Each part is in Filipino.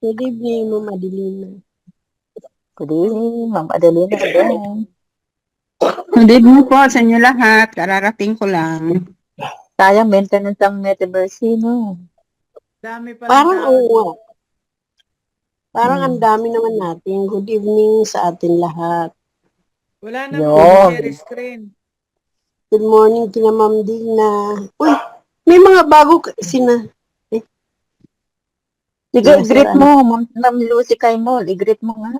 Good evening, Ma'am Adelina. Good evening, Ma'am Adelina din. Good evening po sa inyo lahat. Kararating ko lang. Sayang maintenance ang metaverse, no? Dami palang Parang tao. oo. Parang ang dami naman natin. Good evening sa atin lahat. Wala Yun. namang share screen. Good morning kina Ma'am Digna. Uy, may mga bago sina. Sige, Yes, i-greet sir, mo, Ma'am Lucy Kaimol. I-greet mo nga.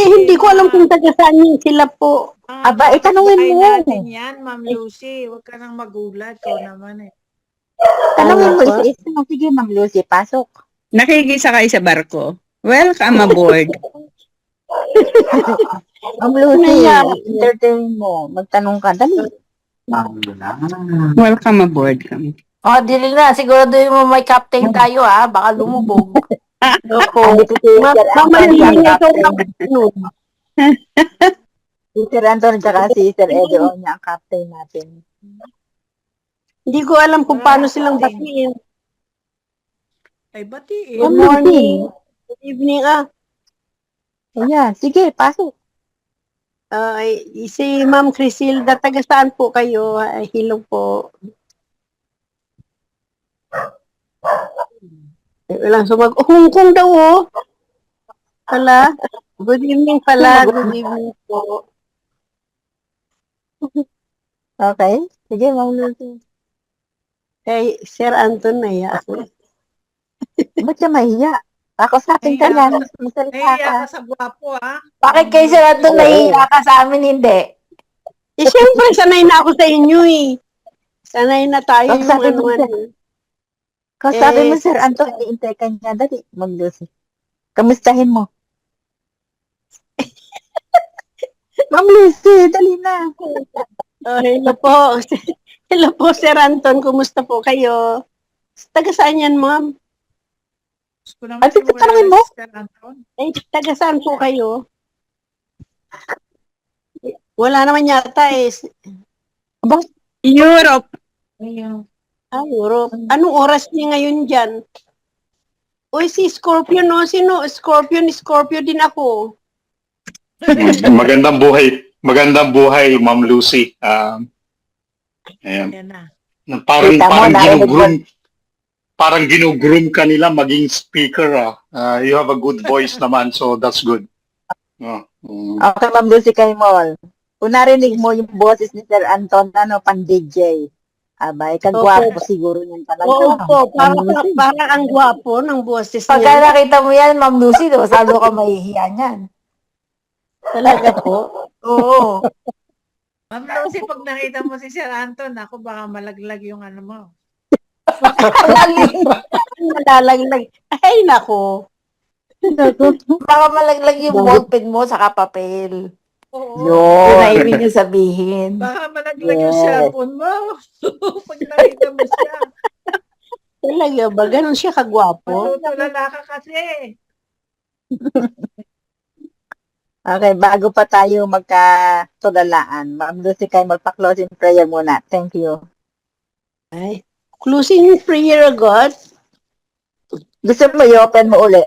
hindi ko alam kung taga saan yun sila po. Aba, itanungin kapitbahay mo. natin yan, Ma'am Lucy. Huwag ka nang magulat. Ikaw naman eh. Tanungin mo Ano po? si isa. Sige, Ma'am Lucy, pasok. Nakikisakay sa barko. Welcome aboard. Ma'am Lucy, Naiya. entertain mo. Magtanong ka. Dali. Welcome aboard kami. Dili na. Siguraduhin mo may captain tayo, baka lumubog. Opo. Andito si Sir Anton, Mamalilin ang ito captain. ano. Si Sir Anton tsaka si Sir Edo niya ang captain natin. Hindi ko alam kung paano silang batiin. Ay, batiin. Good morning. Good evening. Ayan, sige, pasok. Si Ma'am Crisilda, taga saan po kayo? Hello po. Walang Hong Kong daw, oh. Pala. Good evening pala. Good evening po. Okay? Sige, Ma'am Lucy. Kay Sir Anton na ya. Ba't ka mahiya? Ako sa akin ka Nahiya yan. Masalita Nahiya ka. ka sa gwapo, Bakit kayo sila doon nahihiya ka sa amin, hindi? Siyempre, sanay na ako sa inyo, eh. Sanay na tayo Pag yung sabi mo, ano. Kung sabi mo, Sir Anton, iintay ka niya. Dali, Ma'am Lucy. Kamustahin mo. Ma'am Lucy, dali na. Hello po. Hello po, Sir Anton. Kumusta po kayo? Taga saan yan, ma'am? Gusto naman At tanungin mo? si Sir Anton. Taga saan po kayo? Wala naman yata eh. Europe. Europe. Anong oras niya ngayon dyan? Uy, si Scorpio, no? Sino? Scorpio din ako. Magandang buhay. Magandang buhay, Ma'am Lucy. Ayan. Yan na. Parang Kita mo, parang narinig ginugroom parang ginugroom ka nila maging speaker. You have a good voice naman, so that's good. Okay, Ma'am Lucy Kaimol. Kung narinig mo yung boses ni Sir Anton, pan DJ. Abay, kagwapo siguro niyan talaga. Opo, Ma'am Lucy. parang ang gwapo ng boses Pagka niya. nakita mo yan, Ma'am Lucy, salo ka mahihiya niyan. Talaga po. Oo. Ma'am Lucy, pag nakita mo si Sir Anton, ako baka malaglag yung ano mo. Nalalaglag. Ay, nako. Baka malaglag yung ballpen mo sa papel. Oo. Yun Yun. na ibig niyo sabihin. Baka malaglag yung Yes. cellphone mo. Pag nakita mo siya. Talaga ba? Ganon siya kagwapo? Matutulala ka kasi. Okay, bago pa tayo magkatudalaan, Ma'am Lucy Kaimol, pa-closing prayer muna. Thank you. Ay, closing prayer agad? Gusto mo i-open mo uli?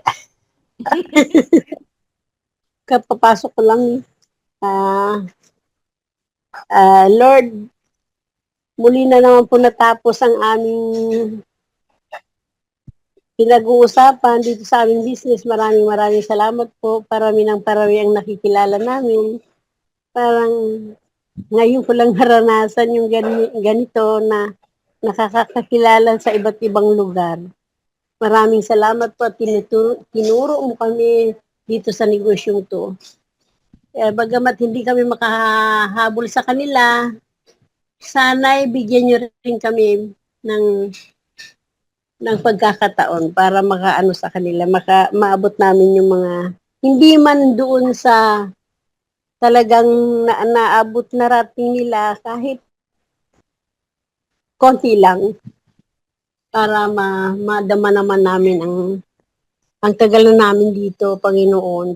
Kapapasok ko lang. Lord, muli na naman po natapos ang aming pinag-uusapan dito sa aming business. Maraming salamat po. Parami ang nakikilala namin. Parang ngayon ko lang naranasan yung ganito na nakakakilala sa iba't ibang lugar. Maraming salamat po at tinuro mo kami dito sa negosyong to. Bagamat hindi kami makahabol sa kanila, sana'y bigyan nyo rin kami ng pagkakataon para makaano sa kanila, maabot namin yung mga hindi man doon sa talagang naabot na rating nila kahit konti lang para madama naman namin ang tagal na namin dito, Panginoon.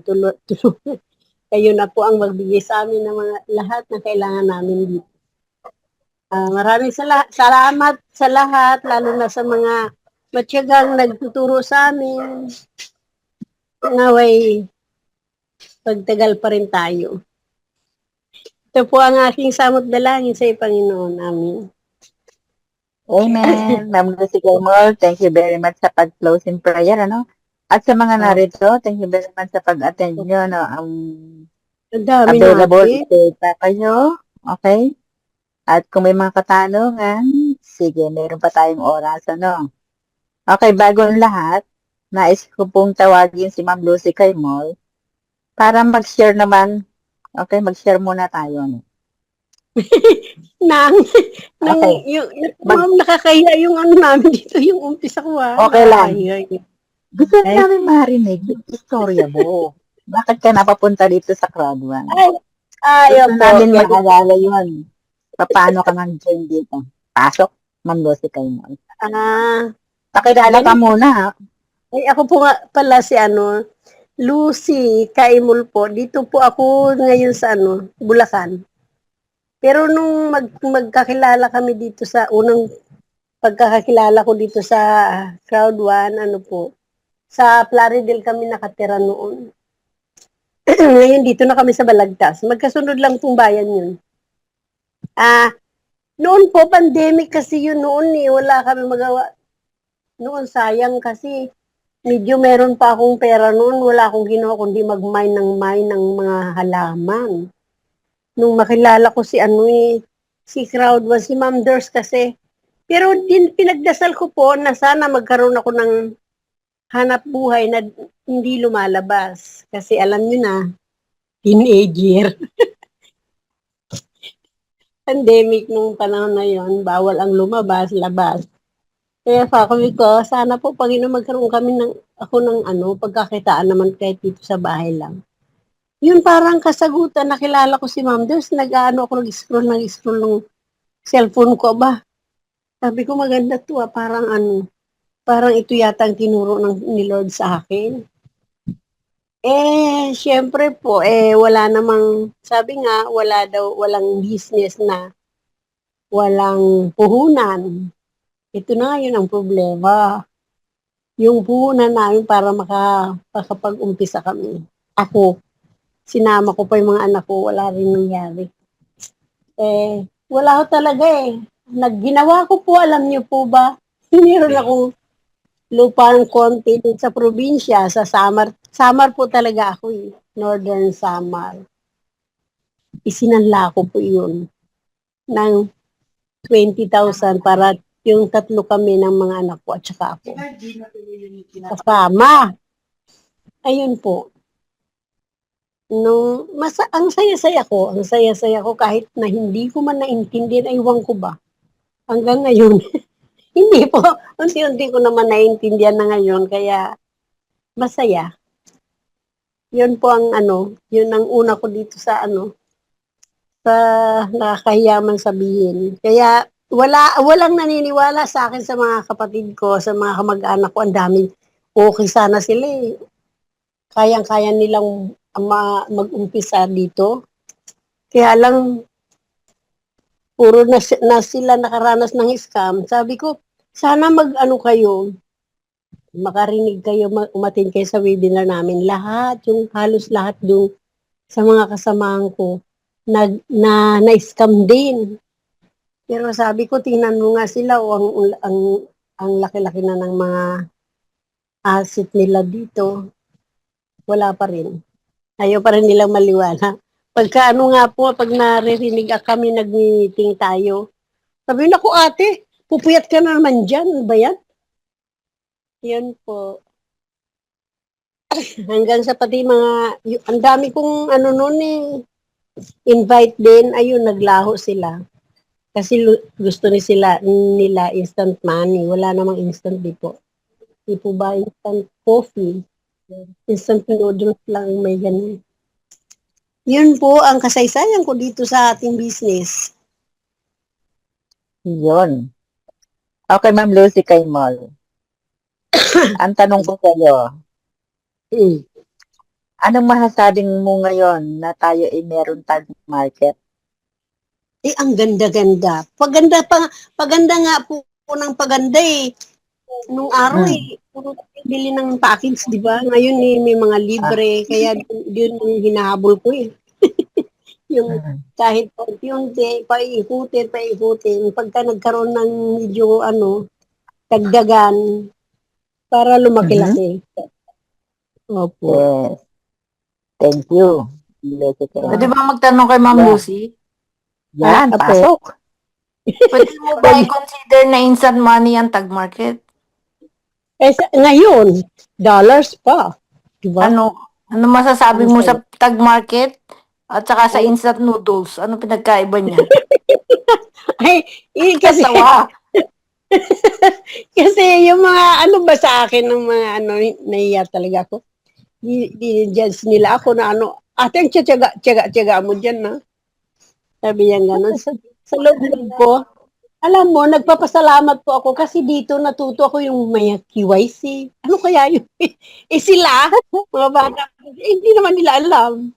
Kayo na po ang magbigay sa amin ng mga lahat na kailangan namin dito. Maraming salamat sa lahat, lalo na sa mga matyagang nagtuturo sa amin. Naway, pagtagal pa rin tayo. Ito po ang aking samot dalangin sa Panginoon namin. Amen. Ma'am Lucy Gaymol, thank you very much sa pag-close in prayer, ano? At sa mga narito, thank you very much sa pag-attend nyo, no? Ang dami Available, natin. stay pa kayo. Okay? At kung may mga katanungan, sige, meron pa tayong oras, ano? Okay, bago ang lahat, nais ko pong tawagin si Ma'am Lucy Gaymol para mag-share naman. Okay, mag-share muna tayo, no? Nang, Okay. ma'am, nakakahiya yung ano namin dito, yung umpisa ko Okay lang. Nakakahiya. Gusto namin marinig yung istorya mo. Bakit ka napapunta dito sa Crowd One? Ayaw Gusto po. namin maalala yun. Paano ka nag-join dito? Pasok, Ma'am Lucy Gaymol. Pakilala ka muna, ha? Ay, ako po nga pala si Lucy Kaimul po. Dito po ako ngayon sa Bulacan. Pero nung magkakilala kami dito sa unang pagkakakilala ko dito sa Crowd One, sa Plaridel kami nakatira noon. Ngayon dito na kami sa Balagtas. Magkasunod lang pong bayan yun. Noon po, pandemic kasi yun noon eh. Wala kami magawa. Noon sayang kasi medyo meron pa akong pera noon. Wala akong ginawa kundi mag-mine ng mga halaman. Nung makilala ko si Crowd One, si Ma'am Dors kasi. Pero pinagdasal ko po na sana magkaroon ako ng hanap buhay na hindi lumalabas. Kasi alam nyo na, teenager. Pandemic nung panahon na yon, bawal ang labas. Kaya sabi ko, sana po Panginoon magkaroon kami ng pagkakitaan naman kahit dito sa bahay lang. Yun parang kasagutan, nakilala ko si Ma'am Dors, ako nag-scroll ng cellphone ko ba. Sabi ko maganda to parang ito yata ang tinuro ni Lord sa akin. Syempre po, wala namang, sabi nga, walang business na walang puhunan. Ito na yun ang problema. Yung puhunan namin para makapag-umpisa kami. Ako, sinama ko pa yung mga anak ko, wala rin nangyari. Wala ko talaga Nagginawa ko po, alam niyo po ba, meron akong lupa ng konti sa probinsya, sa Samar. Samar po talaga ako Northern Samar. Isinanla ko po yun ng 20,000 para yung tatlo kami ng mga anak ko at saka ako. Kasama. Ayun po. Ang saya-saya ko kahit na hindi ko man naintindihan, aywan ko ba. Hanggang ngayon, hindi po. Unti-unti ko naman naintindihan na ngayon, kaya masaya. Yun po yun ang una ko dito sa sa nakakahiyaman sabihin. Kaya walang naniniwala sa akin sa mga kapatid ko, sa mga kamag-anak ko, ang daming okay sana sila Kayang-kaya nilang mag-umpisa dito. Kaya lang, puro na sila nakaranas ng scam. Sabi ko, sana kayo, makarinig kayo, umatin kayo sa webinar namin. Halos lahat yung sa mga kasamahan ko, na-scam din. Pero sabi ko, tingnan mo nga sila, ang laki-laki na ng mga asset nila dito. Wala pa rin. Ayaw pa rin nilang maliwala. Pag naririnig kami, nag-meeting tayo. Sabi na ko, ate, pupuyat ka na naman dyan. Ano ba yan? Yan po. Hanggang sa pati ang dami kong invite din. Ayun, naglaho sila. Kasi gusto nila instant money. Wala namang instant dito. Di po ba instant coffee? Instant noodles lang may ganun. Yun po ang kasaysayan ko dito sa ating business. Yun. Okay, Ma'am Lucy Gaymol. Ang tanong ko sa'yo, anong mahasabing mo ngayon na tayo ay meron tayong market? Ang ganda-ganda. Paganda nga po ng paganda Nung araw bili ng package, di ba? Ngayon may mga libre, kaya yun yung hinahabol ko eh. Yung kahit unti-unti, paikutin. Pagka nagkaroon ng medyo dagdagan, para lumaki-laki. Opo. Yes. Thank you. Lucy Kay. Pwede ba magtanong kay Ma'am Yeah. Lucy? Yan, Apo. pasok. Pwede mo ba i-consider na instant money ang tag market? Ngayon, dollars pa. Di ba? Ano masasabi mo sa tag market at saka sa instant noodles? Ano pinagkaiba niya? Ay, kasi, Kasawa. kasi yung mga ba sa akin ng mga naiya talaga ako. Di-judge nila ako na ate ang tiyaga mo dyan na. Sabi niya gano'n. Sa loob ko, alam mo, nagpapasalamat po ako kasi dito natuto ako yung may KYC. Ano kaya yun? Sila, mga bata, hindi naman nila alam.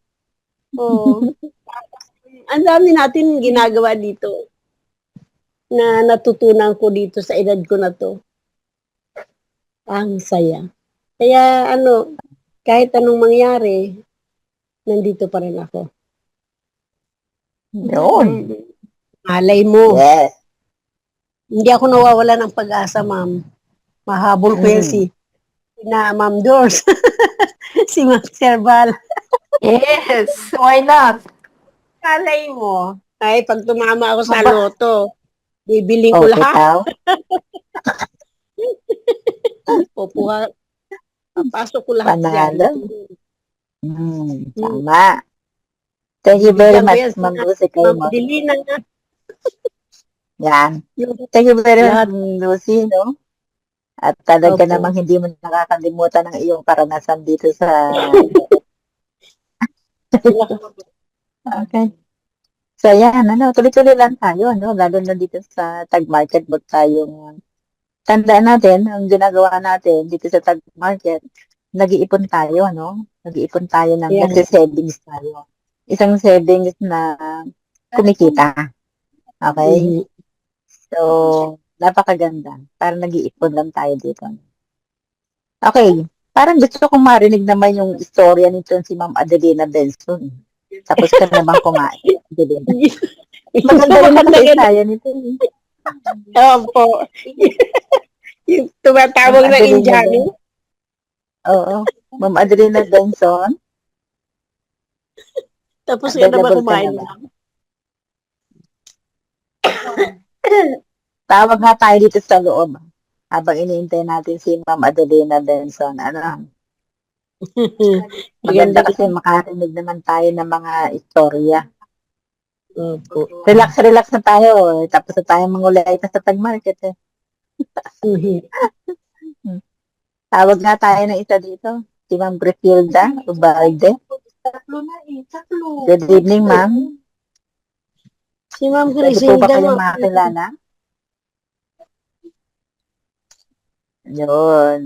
Oh. Ang dami natin ginagawa dito na natutunan ko dito sa edad ko na to. Ang saya. Kaya kahit anong mangyari, nandito pa rin ako. Yun. Malay mo. Yes. Hindi ako nawawala ng pag-asa, ma'am. Mahabol ko yan na Ma'am Doors. Si Ma'am Serval. Yes, why not? Malay mo. Ay, pag tumama ako sa loto, bibiling ko Okay, lahat. tao. Pupuha. Papasok ko lahat Panalo. dyan. Tama. Thank you very Bigyan ko much, yan sa Ma'am Lucy Kay. Ma'am Dilina na. Yan. Thank you very much, Ma'am Lucy, no? At talaga Opo. namang hindi mo nakakalimutan ang iyong karanasan dito sa... Okay. So, yan, tuloy-tuloy lang tayo, lalo na dito sa Tag Market, wag tayong tandaan natin, ang ginagawa natin dito sa Tag Market, nag-iipon tayo, nag-iipon tayo ng Yeah. nagse-savings tayo. Isang savings na kumikita. Okay? So, napakaganda. Parang nag-iipon lang tayo dito. Okay. Parang gusto kong marinig naman yung istorya nito si Ma'am Adelina Benson. Tapos ka na bang kumain? Maganda rin ang kasaysayan nito. Opo. Yung tumatawag na Indiano. Oo. Ma'am Adelina Benson. Tapos ka na ba Available ka kumain? na ba? Tawag nga tayo dito sa loob. Habang iniintay natin si Ma'am Adelina Benson. Maganda kasi makarinig naman tayo ng mga istorya. Opo. Relax na tayo. Tapos na tayo mangulay sa Tag Market. Tawag nga tayo ng isa dito. Si Ma'am Brefilda Ubalde. Good evening, ma'am. Si Ma'am Pwede po ba Crisinda, kayong makakilala? Yun.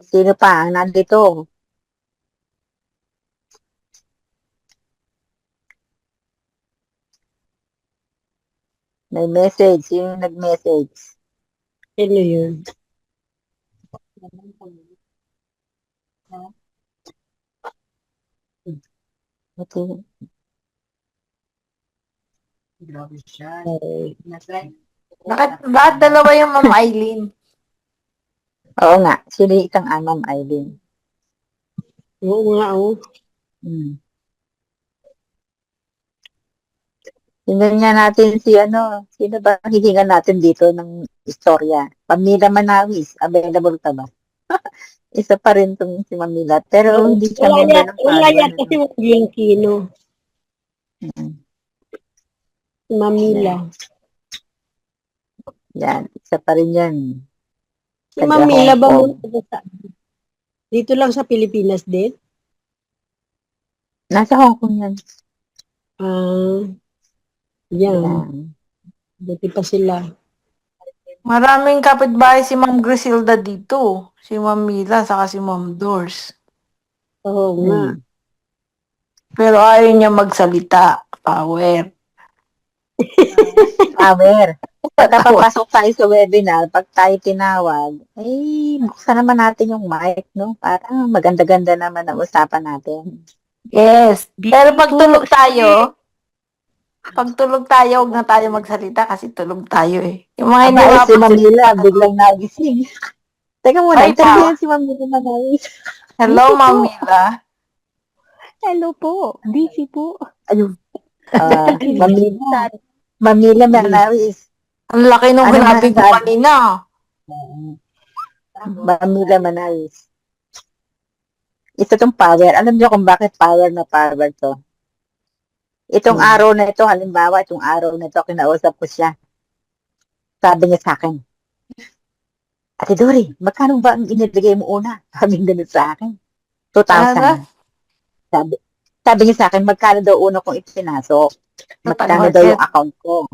Sino pa ang nandito? May message. Sino yung nag-message? Ano yun? Okay. Bakit dalawa yung Ma'am Eileen? Oo nga. Sino yung isang Ma'am Eileen? Oo nga, Tingnan nga natin sino ba ang hihingan natin dito ng istorya? Pamila Manawis, available ka ba? Isa pa rin tong si Mamila, pero hindi siya member ng Wala yan Pagwan. kasi yung Kino. Si Mamila. Yan, isa pa rin yan. Si Mamila ba muna dito lang sa Pilipinas din? Nasa Hong Kong yan. Yan. Yan. Buti pa sila. Maraming kapitbahay si Ma'am Griselda dito. Si Ma'am Mila, saka si Ma'am Doors. Oo nga. Pero ayaw niya magsalita. Power. Power. Napapasok tayo sa webinar, pag tayo tinawag, buksan naman natin yung mic, no? Para maganda-ganda naman ang usapan natin. Yes. Pero pag Beautiful. tulog tayo, huwag na tayo magsalita kasi tulog tayo eh. Yung mga hindi Aba, si makapansin. Mamila, biglang nagising. Teka muna, Ay, interviewin si Mamila na nagising. Hello, Mamila. Hello po. Busy po. Ayun. Mamila Manawis. Ang laki nung Ano hinabi ko masasabi? kanina. Mamila Manawis. Ito tong power. Alam niyo kung bakit power na power to? Itong araw na ito, halimbawa, itong araw na ito, kinausap ko siya. Sabi niya sa akin, Ate Dory, magkano ba ang inilagay mo una? Sabi niya ganun sa akin. 2,000. Sabi niya sa akin, magkano daw una kong ipinasok? Magkano daw yung account ko?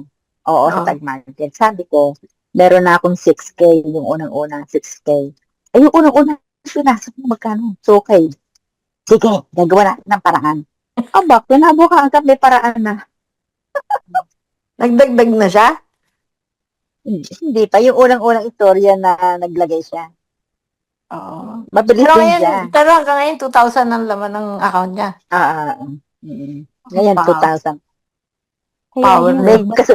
Oo, sa Tag Market. Sabi ko, meron na akong 6K, yung unang-unang 6K. Ay, yung unang-unang pinasok mo, magkano? So, okay. Sige, gagawa natin ng paraan. Aba, pinabukasan may paraan na. Nagdagdag na siya? Hindi pa. Yung unang-unang istorya na naglagay siya. Oo. Mabilis Pero din siya. hanggang ngayon, 2,000 ang laman ng account niya. Ngayon, Wow. 2,000. Power na. Kasi,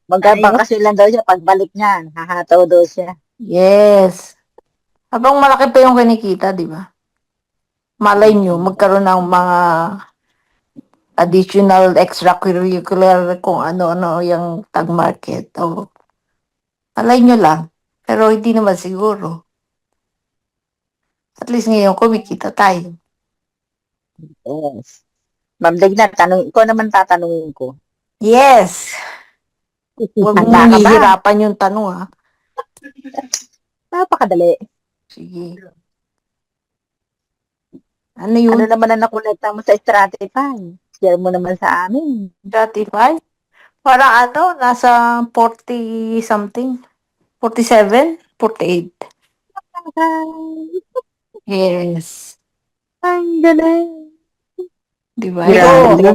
magabang kasi lang daw siya. Pagbalik niya, hahataw daw siya. Yes. Habang malaki pa yung kinikita, di ba? Malay nyo, magkaroon ng mga additional extracurricular kung ano-ano yung Tag Market. O, malay nyo lang. Pero hindi naman siguro. At least ngayon, kumikita tayo. Yes. Ma'am Digna, ikaw naman tatanungin ko. Yes! Huwag mong Handa ka ba? hihirapan yung tanong, ha? Napakadali. Sige. Ano yun? Ano naman ang nakulekta mo sa Stratify? Share mo naman sa amin. Stratify? Parang nasa 40 something. 47? 48. Yes. Ang galing. Di ba? Grabe.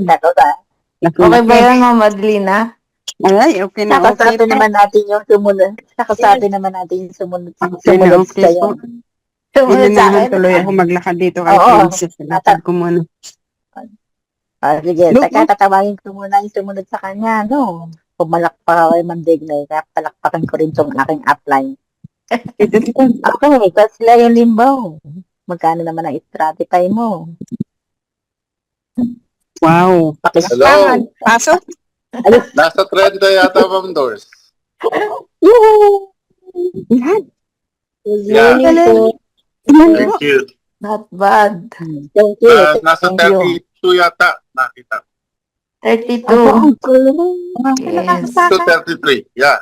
Okay ba yan, Ma'am Adelina? Ay, okay na, okay Nakasabi po. naman natin yung sumunod. Nakasabi naman natin yung sumunod. Okay na, Sumunod okay po. sa'yo. Sumunod Hindi sa naman akin. tuloy ako maglakad dito kay Oo. Princess. Lakad ko muna. Sige, Look, tatawagin ko muna yung sumunod sa kanya, no? Pumalakpak ako kay Ma'am Dignay, kaya palakpakan ko rin tong aking upline. Okay, kasi sila yung limbaw. Magkano naman ang Stratify mo? Wow. Hello. Pasok? Nasa 30 yata, Ma'am Doors. Yoo! Yan. Good Yeah. morning po. Thank you. Not bad. Thank you. Nasa Thank you. 32 yata, nakita. 32. Ang galing. Yes. To 33, yeah.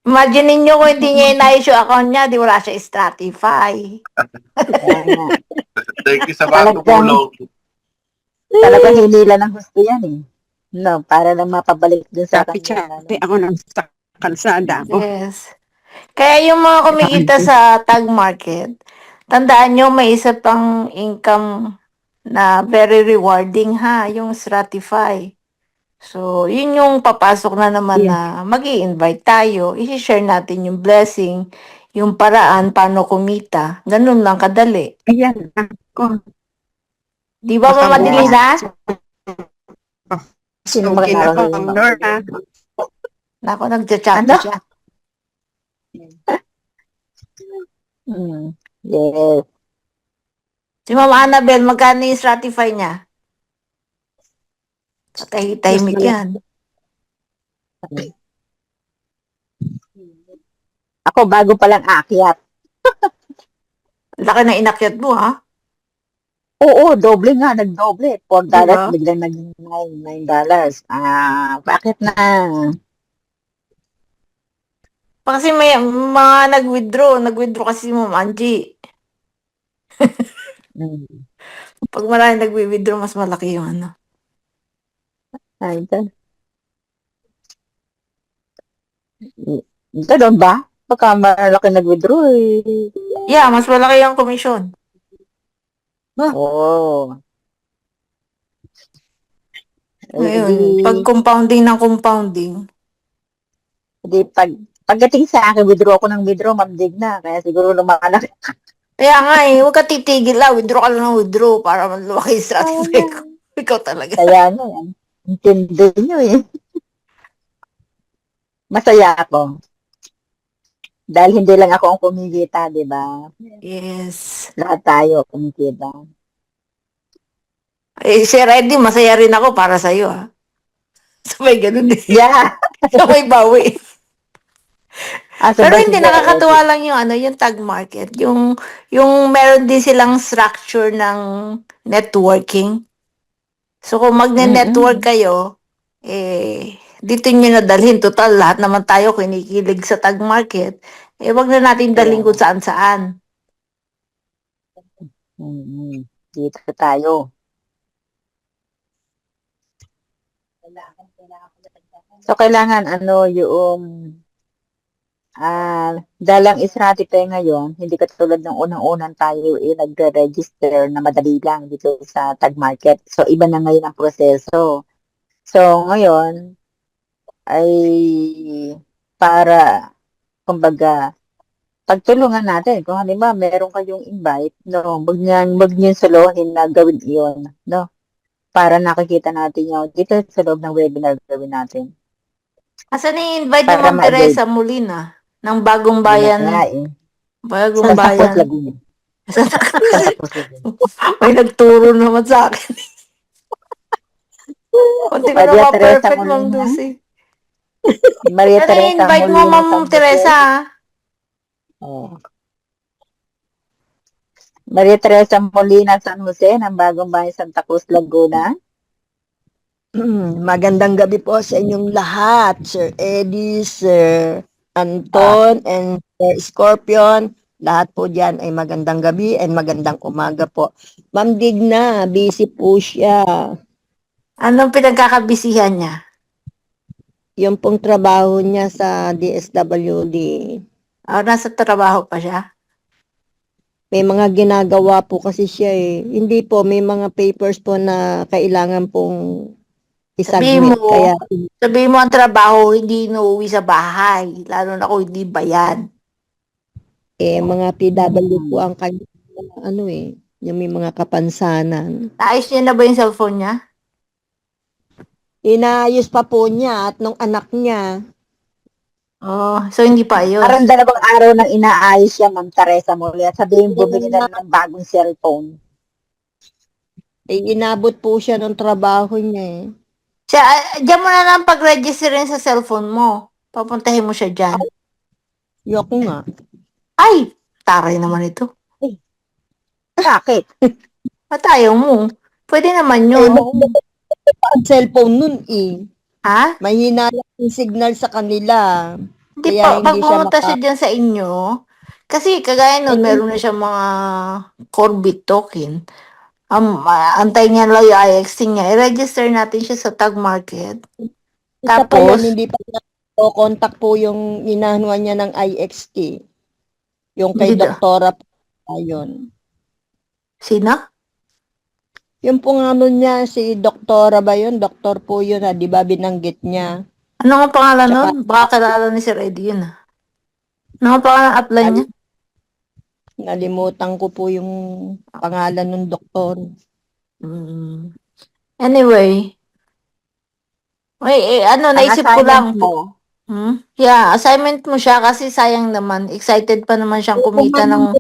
Imagine ninyo kung hindi niya inayos yung account niya, di wala siya Stratify. Thank you sa mga Talagang- tumulong. Talagang hinila ng gusto yan eh. No, para lang mapabalik dun sa Sabi kanya. siya, ako nang sa kalsada ko. Yes. Kaya yung mga kumikita sa Tag Market, tandaan nyo, may isa pang income na very rewarding yung Stratify. So, yun yung papasok na naman na mag-i-invite tayo. I-share natin yung blessing, yung paraan paano kumita. Ganun lang kadali. Ayan, ako. Di ba, Baka Mama mo- Delina? Sino Okay na mag-aaral po, ng Lorna. Nako, nagchat-chat Ano? siya. Yes. Si Mama Annabel, magkano yung Stratify niya? Tahimik yan. Ako bago pa lang aakyat. Laki na inakyat mo, ha? Oo, doble nga, nagdoble. $4, Diba? biglang naging $9. Bakit na? Kasi may mga nag-withdraw. Nag-withdraw kasi si Ma'am Angie. Hmm. Pag marami nag-withdraw, mas malaki yung Ay, ganun ba? Pagka malaki nag-withdraw eh. Yeah, mas malaki yung commission. Oo. Ngayon, pag compounding ng compounding. Pagdating sa akin, withdraw ko ng withdraw, mabdig na. Kaya siguro lumalaki. Kaya nga huwag ka titigil lang. Withdraw ka lang ng withdraw para lumaki yung Stratify ko. Ikaw talaga. Kaya nga, intindi nyo eh. Masaya ako. Dahil hindi lang ako ang kumikita, di ba? Yes. Lahat tayo kumikita. Si Reddy, masaya rin ako para sa'yo, ha? Sabay ganun din. Yeah! Sabay bawi. Pero Sabay hindi, sila, nakakatuwa lang yung tag market. Yung meron din silang structure ng networking. So, kung magne-network kayo, dito nyo nadalhin. Total, lahat naman tayo kinikilig sa tag market. Wag na natin dalhin kung saan-saan. Dito tayo. So, kailangan yung dalang Stratify ngayon, hindi katulad ng unang-unang tayo nagre-register na madali lang dito sa tag market. So, iba na ngayon ang proseso. So, ngayon, ay para, kumbaga, pagtulungan natin. Kung halimbawa, meron kayong invite, no, wag niyang suluhin na gawin iyon, no? Para nakikita natin yun dito sa loob ng webinar gawin natin. Asan i-invite ni Para Ma'am Teresa Molina ng Bagong Bayan? Bagong Santa Cruz, Bayan. Laguna. Santa Cruz. Santa Cruz, Laguna. May nagturo naman sa akin. Kunti ko na Maria Teresa ma-perfect, Ma'am Molina. Lucy. Maria Sana Teresa i-invite mo, Molina, Ma'am San Jose. Teresa. Oh. Maria Teresa Molina, San Jose, ng Bagong Bayan, Santa Cruz, Laguna. Magandang gabi po sa inyong lahat, Sir Eddie, Sir Anton, and Sir Scorpion. Lahat po dyan ay magandang gabi and magandang umaga po. Ma'am Digna, busy po siya. Anong pinagkakabisihan niya? Yung pong trabaho niya sa DSWD. Nasa trabaho pa siya? May mga ginagawa po kasi siya eh. Hindi po, may mga papers po na kailangan pong Sabihin isubmit. mo ang trabaho, hindi inuwi sa bahay. Lalo na kung hindi bayan. Mga PW po ang kanya, yung may mga kapansanan. Naayos niya na ba yung cellphone niya? Inaayos pa po niya at nung anak niya. Oh, so hindi pa ayos. Parang 2 araw nang inaayos siya, Ma'am Teresa Molina. Sabihin, bumili na ng bagong cellphone. Inabot po siya ng trabaho niya eh. Diyan mo na lang pag-register rin sa cellphone mo. Papuntahin mo siya dyan. Yoko nga. Ay! Taray naman ito. Bakit? Patayo mo. Pwede naman yun. Ang cellphone nun eh. Ha? Mahina lang yung signal sa kanila. Hindi Kaya pa. Pag hindi siya pumunta siya dyan sa inyo, kasi kagaya nun, meron na siya mga Corbit token. Antayin niya lang yung IXT niya. I-register natin siya sa tag market. Isa pa Tapos, yun, hindi pa niya contact po yung inahanuan niya ng IXT. Yung kay Hindi Doktora po. Ayun. sino? Yung pong niya, si Doktora ba yun? Doktor po yun di ba binanggit niya? Ano nga pangalan nun? Baka kilala ni Sir Eddie yun. Ano nga pangalan apply niya? Nalimutan ko po yung pangalan ng doktor. Anyway. Naisip ko lang. Yeah, assignment mo siya kasi sayang naman. Excited pa naman siyang kumita ng...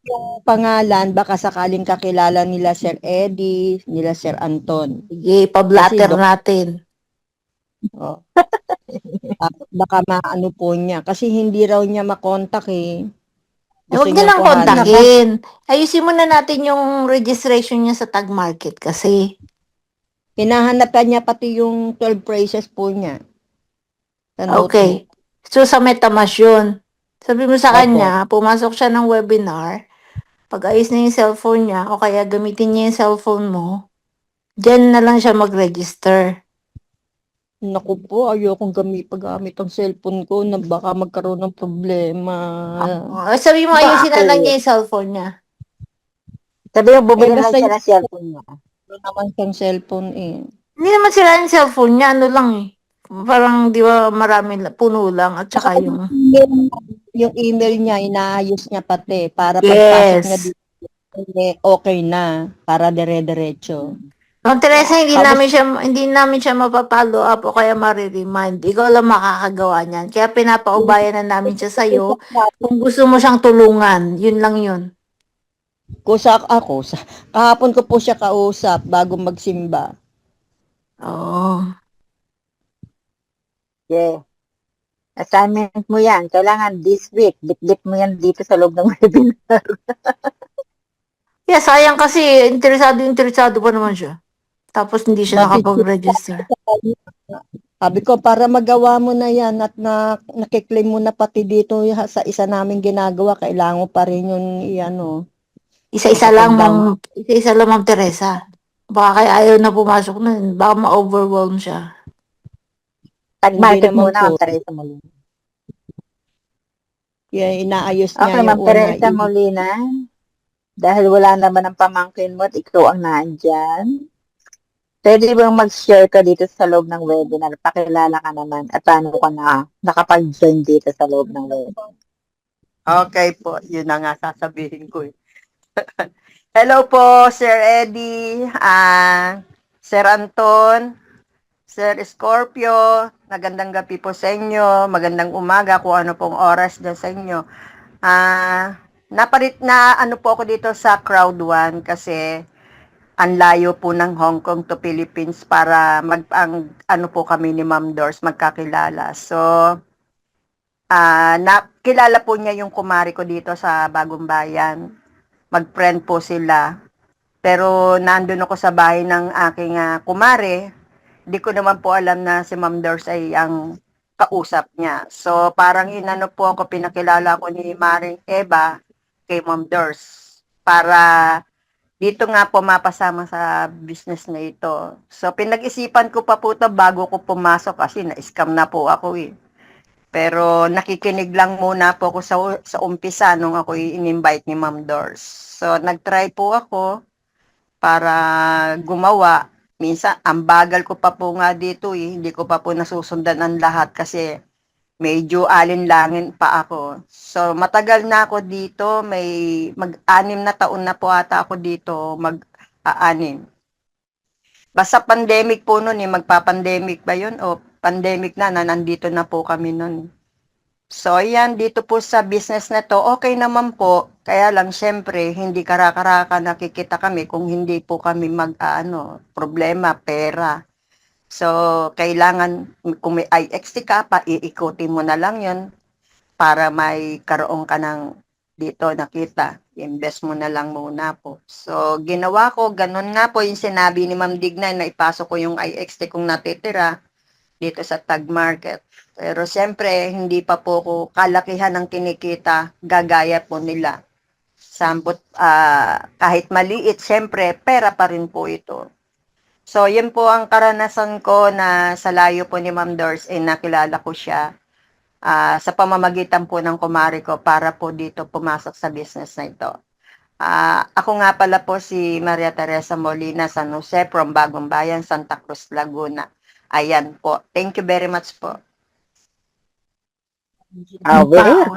Yung pangalan, baka sakaling kakilala nila Sir Eddie, nila Sir Anton. Sige, pablatter natin. Oh. Baka maano po niya. Kasi hindi raw niya makontak eh. Huwag niya nang kontakin. Ayusin muna natin yung registration niya sa tag market kasi. Hinahanapan niya pati yung 12 phrases po niya. Okay. So, sa MetaMask yun. Sabi mo sa kanya, pumasok siya ng webinar, pag ayos na yung cellphone niya, o kaya gamitin niya yung cellphone mo, dyan na lang siya mag-register. Naku po, ayokong paggamit ang cellphone ko na baka magkaroon ng problema. Sabi mo, ayusin na lang niya yung cellphone niya. Sabi mo, bumili lang siya ng cellphone niya. Wala naman siyang cellphone eh. Hindi naman sila yung cellphone niya, ano lang eh. Parang, di ba, puno lang at saka yung... Yung email niya, inaayos niya pati para pagpasok niya Yes. dito, okay na, para dire-diretso. Ma'am Teresa, Kamusta? hindi namin siya mapapollow up o kaya mariremind. Ikaw lang makakagawa niyan. Kaya pinapaubayan na namin siya sa'yo. Kung gusto mo siyang tulungan, yun lang yun. Kahapon ko po siya kausap bago magsimba. Oo. Yeah. Assignment mo yan. Kailangan this week. Bit-bit mo yan dito sa loob ng webinar. Yeah, sayang kasi interesado pa naman siya. Tapos hindi siya nakapag-register. Sabi ko, para magawa mo na yan at nakiklaim mo na pati dito sa isa naming ginagawa, kailangan mo pa rin yun Isa-isa lang, Ma'am Teresa. Baka kaya ayaw na pumasok na. Baka ma-overwhelm siya. Tag-market Hindi naman muna, po. Ma'am Teresa Molina. Yan, inaayos niya Okay, yung Ma'am una. Teresa Molina. Dahil wala naman ang pamangkin mo at ikaw ang nandyan, pwede bang mag-share ka dito sa loob ng webinar? Pakilala ka naman at paano ka nakapag-join dito sa loob ng webinar. Okay po, yun na nga sasabihin ko eh. Hello po, Sir Eddie, Sir Anton, Sir Scorpio, magandang gabi po sa inyo, magandang umaga kung ano pong oras dyan sa inyo. Ano po ako dito sa Crowd 1 kasi ang layo po ng Hong Kong to Philippines para ano po kami ni Ma'am Doris magkakilala. So, nakilala po niya yung kumari ko dito sa Bagong Bayan. Mag-friend po sila. Pero nandun ako sa bahay ng aking kumare. Di ko naman po alam na si Ma'am Doris ay ang kausap niya. So, parang inano po ako, pinakilala ko ni Maring Eva kay Ma'am Doris para dito nga po mapasama sa business na ito. So, pinag-isipan ko pa po ito bago ko pumasok kasi na-scam na po ako eh. Pero nakikinig lang muna po ako sa umpisa nung ako in-invite ni Ma'am Doris. So, nag-try po ako para gumawa. Minsan, ang bagal ko pa po nga dito eh. Hindi ko pa po nasusundan ang lahat kasi medyo alinlangin pa ako. So, matagal na ako dito. Mag-6 na taon na po ata ako dito. Mag-6. Basta pandemic po nun eh. Magpa-pandemic ba yun? O pandemic na nandito na po kami nun. So, yan, dito po sa business na to, okay naman po. Kaya lang, syempre, hindi karakaraka nakikita kami kung hindi po kami problema, pera. So, kailangan, kung may IXT ka pa, iikutin mo na lang yun para may karoon ka ng dito nakita. Invest mo na lang muna po. So, ginawa ko, ganun nga po yung sinabi ni Ma'am Digna na ipasok ko yung IXT kung natitira dito sa Tag Market. Pero siyempre, hindi pa po ko kalakihan ng kinikita, gagaya po nila. Sambot, kahit maliit, siyempre, pera pa rin po ito. So, yun po ang karanasan ko na sa layo po ni Ma'am Doris, nakilala ko siya sa pamamagitan po ng kumari ko para po dito pumasok sa business na ito. Ako nga pala po si Maria Teresa Molina San Jose from Bagong Bayan, Santa Cruz, Laguna. Ayan po. Thank you very much po. Ang power.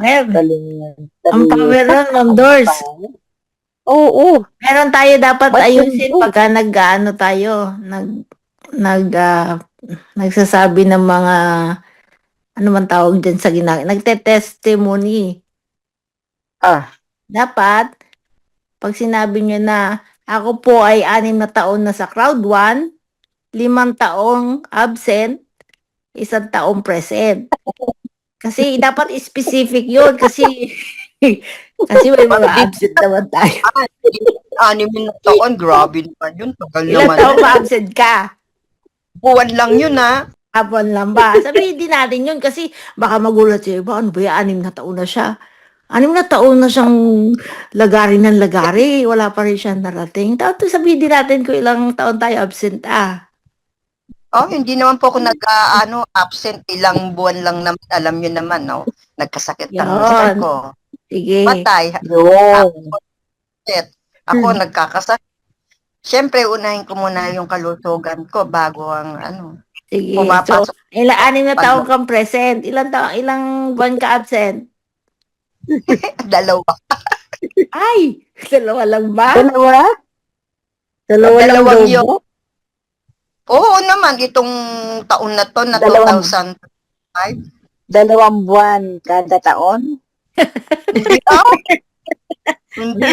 Ang power nun, Ma'am Doris. Oo. Meron tayo dapat But ayusin pagka nagsasabi ng mga ano man tawag dyan sa nagte-testimony. Dapat, pag sinabi nyo na ako po ay 6 na taon na sa Crowd 1, 5 taong absent, 1 taong present. Kasi dapat specific yun kasi may mga absent naman tayo. 6 na taon, grabe naman yun. Tagal Ilang naman. taong ma-absent ka? Buwan lang yun Hapon lang ba? Sabihin din natin yun kasi baka magulat siya. Ano ba yan? 6 na taon na siya. 6 na taon na siyang lagari ng lagari. Wala pa rin siya narating. Tapos sabihin din natin kung ilang taon tayo absent Hindi naman po ako absent. Ilang buwan lang naman. Alam nyo naman, no? Nagkasakit ang mister ko. Sige. Patay. Ako nagkakasakit. Siyempre, unahin ko muna yung kalusugan ko bago ang Sige. So, pumapasok. 6 na Pag- taon kang present. Ilang buwan ka absent? Dalawa. Ay, 2 lang ba? Dalawa? Dalawa lang Dalawang daw yun. po? Oo naman, itong taon na to na Dalawang- 2005. 2 buwan kada taon? Hindi Hindi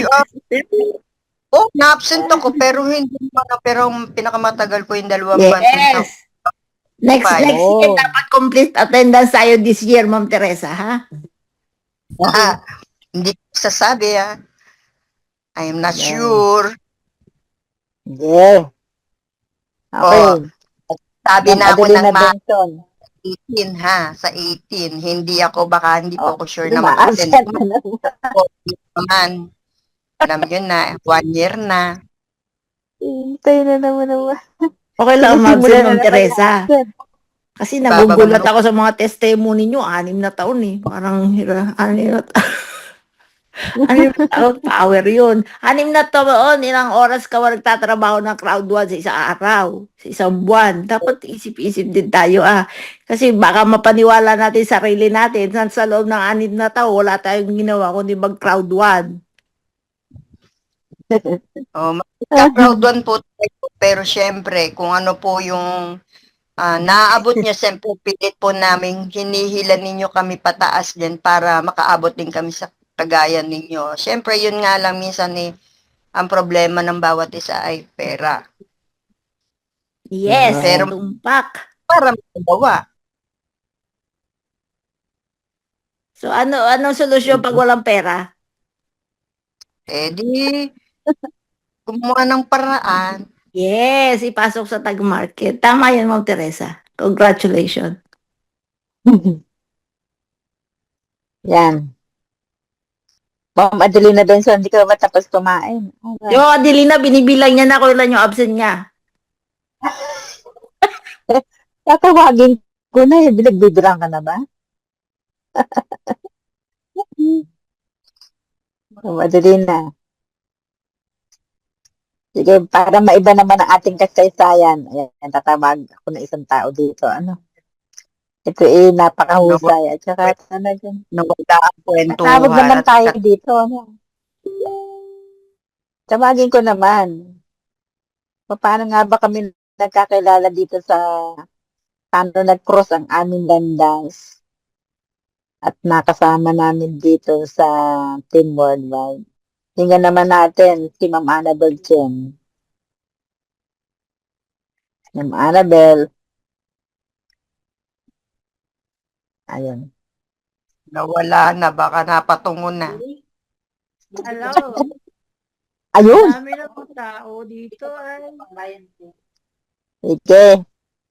Oh, na-absent ako pero hindi naman pero ang pinakamatagal ko yung 2 buwan. Yes. Next Five. year, dapat complete attendance tayo this year, Ma'am Teresa, ha? Hindi ko sasabi I am not Yeah. sure. Yeah. Okay. Sabi Ma'am na ako ng Adelina Benson. 18 sa 18. Hindi po ako sure na Ma-absent mag-attend. na naman. Naman. Alam nyo na, 1 year na. Hintay na naman naman. Okay lang, Ma'am Sisimula na Ma'am naman Teresa. absent. Kasi nagugulat ako sa mga testimony nyo, 6 na taon eh. Parang 6 na taon, power yun. 6 na taon, ilang oras ka nagtatrabaho ng crowd 1 sa isang araw, sa isang buwan. Dapat isip-isip din tayo Kasi baka mapaniwala natin sarili natin, sa loob ng 6 na taon, wala tayong ginawa kundi mag-crowd 1. Mag-crowd 1 po tayo, pero syempre, kung ano po yung naaabot niya, siyempre pilit po namin hinihila ninyo kami pataas din para makaabot din kami sa kagayan ninyo. Siyempre, yun nga lang minsan ang problema ng bawat isa ay pera. Yes, Pero- tumpak. Para magawa. So anong solusyon pag walang pera? Di gumawa ng paraan. Yes, ipasok sa tag market. Tama yan, Ma'am Teresa. Congratulations. Yan. Ma'am Adelina Benson, hindi ka ba tapos kumain? Okay. Yung Adelina, binibilang niya na kung ilan yung absent niya. Tatawagin ko na binagbibirang ka na ba? Ma'am Adelina. Sige, para maiba naman ang ating kasaysayan. Ayan, tatawag ako na isang tao dito. Ito napakahusay. At saka, dyan. Nawala ang kwentuhan. Tawag naman tayo dito. Tawagin ko naman. Paano nga ba kami nagkakilala dito paano nag-cross ang aming landas at nakasama namin dito sa Team Worldwide. Tingnan naman natin si Ma'am Annabel Chen. Ma'am Annabel. Ayun. Nawala na, baka napatungo na. Hello. Ayun! Dami na po tao dito Sige.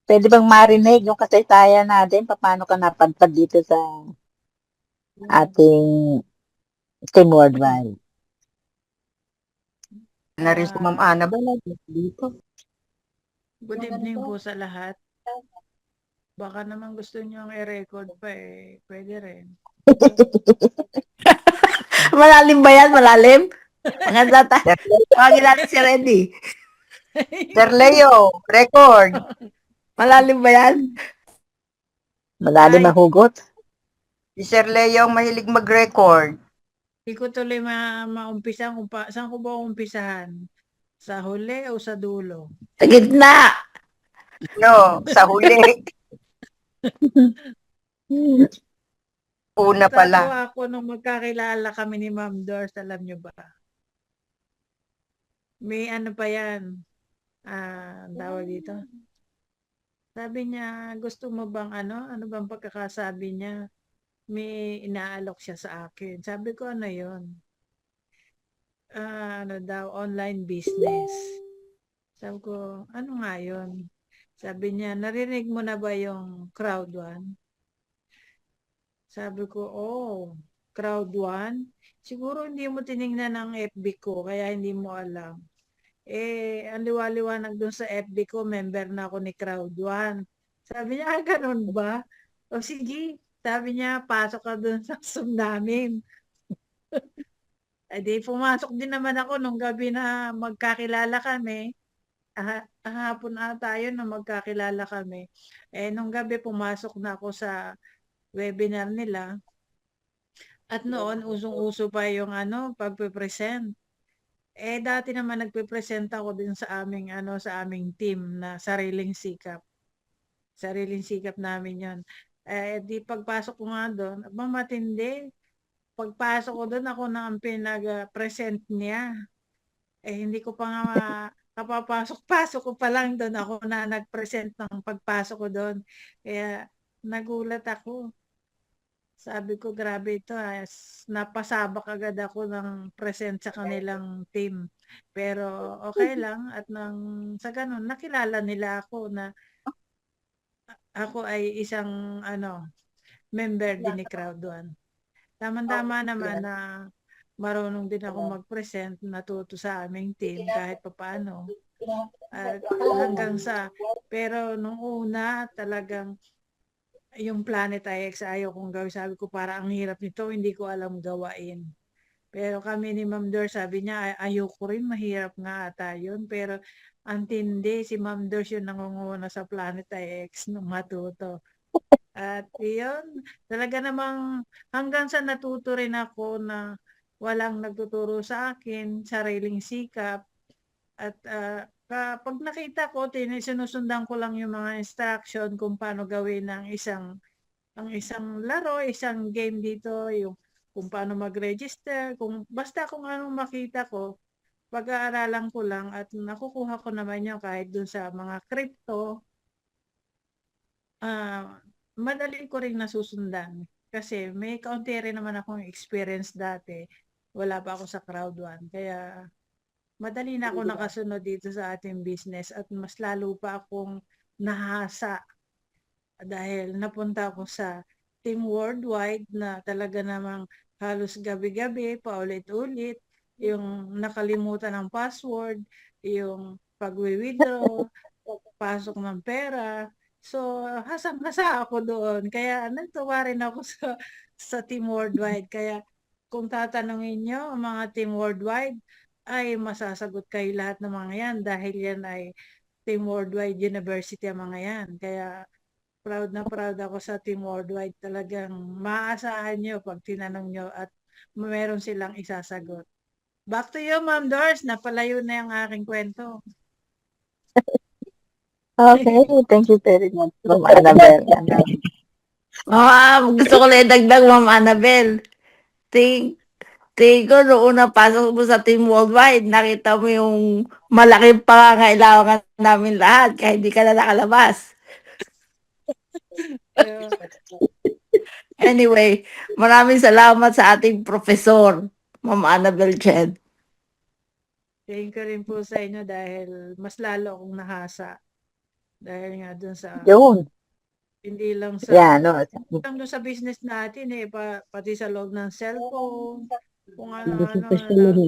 Pwede bang marinig yung kasaysayan natin? Paano ka napadpad dito sa ating Team Worldwide? Na rin si Ma'am Annabel dito. Good evening po sa lahat. Baka naman gusto nyo i-record pa pwede rin. Malalim ba yan? Malalim? Mga data. Tawagin natin si Reddy. Sir Leo, record. Malalim ba yan? Malalim Ay. ang hugot? Si Sir Leo mahilig mag-record. Hindi ko tuloy maumpisan saan ko ba umpisahan? Sa huli o sa dulo? Sa gitna. No, sa huli. Una pala. Tatawa ako nung magkakilala kami ni Ma'am Doris, alam nyo ba? May ano pa yan? Ang tawag dito? Sabi niya, gusto mo bang ano bang pagkakasabi niya? May inaalok siya sa akin. Sabi ko, ano yun? Online business. Sabi ko, ano nga yun? Sabi niya, narinig mo na ba yung crowd 1? Sabi ko, crowd 1? Siguro hindi mo tiningnan ang FB ko, kaya hindi mo alam. Ang liwaliwanag dun sa FB ko, member na ako ni crowd 1. Sabi niya, ganun ba? O sige, sabi niya, pasok ka dun sa Zoom namin. Di pumasok din naman ako nung gabi na magkakilala kami. Hapon ata yun na magkakilala kami. Nung gabi pumasok na ako sa webinar nila. At noon, usong-uso pa yung pagpe-present. Dati naman nagpe-present ako din sa sa aming team na sariling sikap. Sariling sikap namin yon. Di pagpasok ko nga doon, matindi. Pagpasok ko doon, ako na ang pinag-present niya. Hindi ko pa nga kapapasok-pasok ko pa lang doon, ako na nag-present ng pagpasok ko doon. Kaya nagulat ako. Sabi ko, grabe ito. Napasabak agad ako ng present sa kanilang team. Pero okay lang. At sa ganun, nakilala nila ako na ako ay isang member din ni Crowd One. Tama-tama naman na marunong din ako mag-present, natuto sa aming team kahit papaano. At pero nung una talagang yung Planet IX ayaw kong gawin. Sabi ko, para ang hirap nito, hindi ko alam gawain. Pero kami ni Ma'am Dor, sabi niya, ayoko rin, mahirap nga ata yun. Pero ang tindi, si Ma'am Dor yung nangunguna sa Planet IX nung matuto. At yun, talaga namang hanggang sa natuto rin ako na walang nagtuturo sa akin, sariling sikap. At pag nakita ko, sinusundan ko lang yung mga instruction kung paano gawin ang isang laro, isang game dito, yung kung paano mag-register, basta kung anong makita ko, pag-aaralan ko lang at nakukuha ko naman yun kahit dun sa mga crypto, madali ko rin nasusundan. Kasi may kaunti rin naman akong experience dati. Wala pa ako sa Crowd One. Kaya madali na ako nakasunod dito sa ating business at mas lalo pa akong nahasa dahil napunta ako sa Team Worldwide na talaga namang halos gabi-gabi, paulit-ulit, yung nakalimutan ng password, yung pag-withdraw, pasok ng pera. So, hasang-hasa ako doon. Kaya natuwa rin ako sa Team Worldwide. Kaya kung tatanungin nyo, ang mga Team Worldwide, ay masasagot kayo lahat ng mga yan dahil yan ay Team Worldwide University ang mga yan. Kaya proud na proud ako sa Team Worldwide. Talagang maaasahan nyo pag tinanong nyo at meron silang isasagot. Back to you, Ma'am Doris. Napalayo na yung aking kwento. Okay, thank you very much, Ma'am Annabel. Gusto ko lang dagdag, Ma'am Annabel. Tingin ko, noong napasok mo sa Team Worldwide, nakita mo yung malaking pangangailangan namin lahat, kaya hindi ka na nakalabas. Anyway, maraming salamat sa ating profesor, Ma'am Annabel Chen. Thank you rin po sa inyo dahil mas lalo akong nahasa. Dahil nga dun sa, Yun. hindi lang sa, Yeah, no. lang dun sa business natin pati sa loob ng cellphone, kung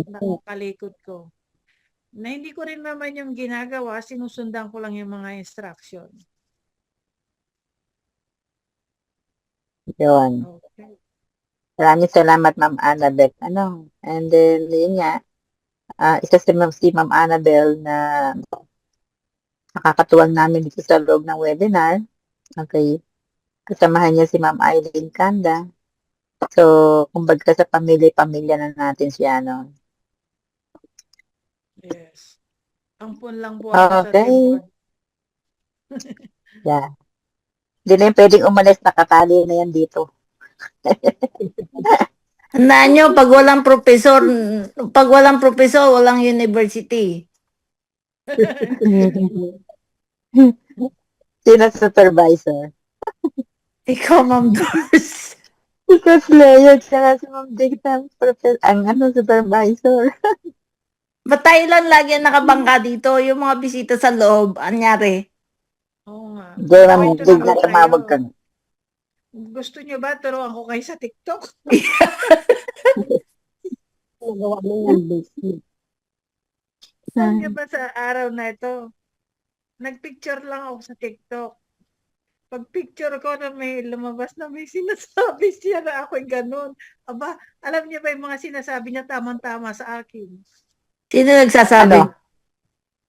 nakakalikot ko. Na hindi ko rin naman yung ginagawa, sinusundan ko lang yung mga instruction. Yun. Okay. Maraming salamat, Ma'am Annabel. And then, yun nga, isa si Ma'am Annabel na nakakatuwang namin dito sa loob ng webinar. Okay. Kasamahan niya si Ma'am Eileen Kanda. So, kumbaga sa pamilya na natin siya, no? Yes. Ampun lang po ako sa Okay. team. Yeah. Hindi na yung pwedeng umalis, nakatali na yan dito. Tandaan nyo, pag walang professor, walang university. Sino supervisor? Ikaw, Ma'am Doris. Because Leo, tsaka si Ma'am Digna, ang supervisor. Ba't tayo lang lagi ang nakabangka dito? Yung mga bisita sa loob, anyari? Oo nga. Hindi, Ma'am Kwento Digna, naman tumawag kayo. ka. Gusto nyo ba turuan ko kayo sa TikTok? Nagawa mo yung business. Alam nyo ba sa araw na ito, nagpicture lang ako sa TikTok. Pag picture ko na may lumabas na may sinasabi siya na ako'y ganun. Aba, alam niya ba yung mga sinasabi niya tamang-tama sa akin? Sino nagsasabi? Ano?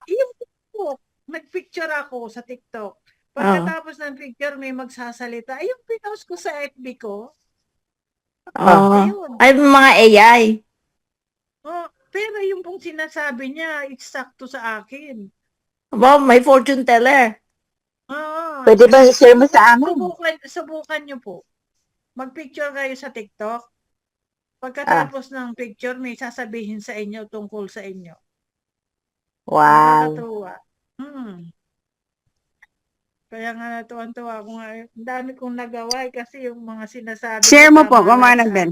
Yung TikTok, nag-picture ako sa TikTok. Pagkatapos ng picture, may magsasalita. Ay, yung pinost ko sa FB ko. Oh. Ayun. Ay, mga AI. Oh, pero yung pong sinasabi niya, eksakto sa akin. Aba, may fortune teller. Oo. Pwede ba i-share mo sa amin? Subukan niyo po. Mag-picture kayo sa TikTok. Pagkatapos ng picture, may sasabihin sa inyo tungkol sa inyo. Wow. Nakakatuwa. Kaya nga natuwan-tuwa ako nga. Ang dami kong nagawa kasi yung mga sinasabi Share ko, mo po, tama Mama lahat sa Annabel.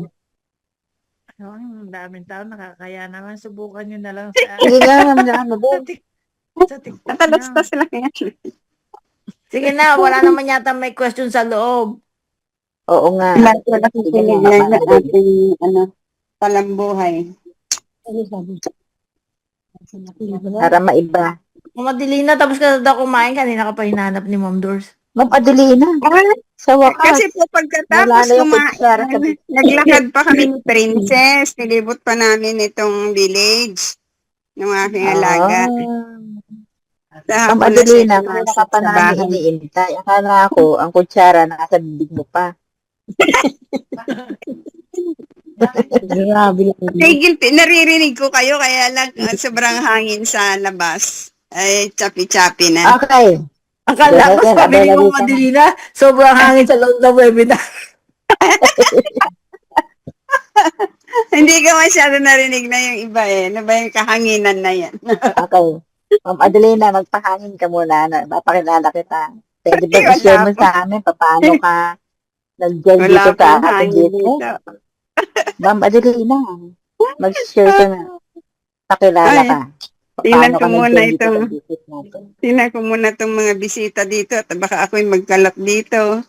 akin. Ang daming tao nakakaya naman. Subukan nyo na lang sa Sige nga, Ma'am Annabel. sa TikTok niya. Natalastas lang yan. Sige na, wala naman yata may question sa loob. Oo nga. Lahat ko Sige nakikinig nga, lang Ma'am sa Annabel. ating, talambuhay. Ano sabi? Para maiba. Madali na, tapos ka na daw kumain, kanina ka pa hinanap ni Ma'am Doors. Ma'am Adelina, sa wakas. Kasi po Wala pagkatapos na yung kutsara sa naglakad pa kami ni Princess, nilibot pa namin itong village ng aking alaga. Ma'am Hapon na siya Adelina, kanina pumasok ka pa sa namin bahay. iniintay. Akala ko, ang kutsara nasa bibig mo pa. Grabe lang. Tigil, naririnig ko kayo, kaya lang sobrang hangin sa labas. Ay, chapi-chapi na. Okay. Akala ko Then, sabi ni available Ma'am ka na. Madelina, sobrang hangin sa loob ng webinar. Hindi ka masyado narinig na yung iba eh. Ano ba yung kahanginan na yan? Okay. Ma'am Adelina, magpahangin ka muna. Mapakilala kita. Pwede ba Wala i-share mo po. sa amin paano ka nag-join Wala dito sa pong ating hangin business? dito. Ma'am Adelina, mag-share ka na. Pakilala Ay, ka. tingnan Paano ko ka muna nag-join dito sa itong- business natin? Tingnan ko muna itong mga bisita dito at baka ako'y magkalat dito.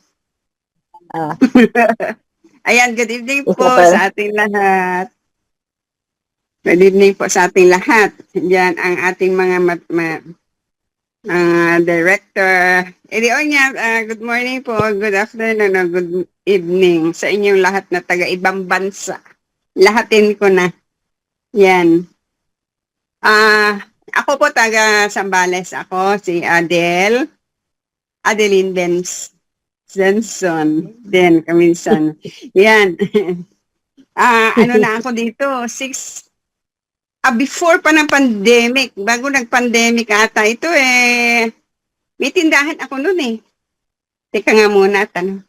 Ah, Ayan, good evening isa po pa. sa ating lahat. Good evening po sa ating lahat. Yan ang ating mga director. Good morning po, good afternoon, o good evening sa inyong lahat na taga-ibang bansa. Lahatin ko na. Yan. Ako po taga Zambales. Ako si Adeline Benson. Then, kaminsan. Yan. Ano na ako dito? Before pa ng pandemic, bago nag-pandemic ata ito may tindahan ako noon eh. Teka nga muna, tanong.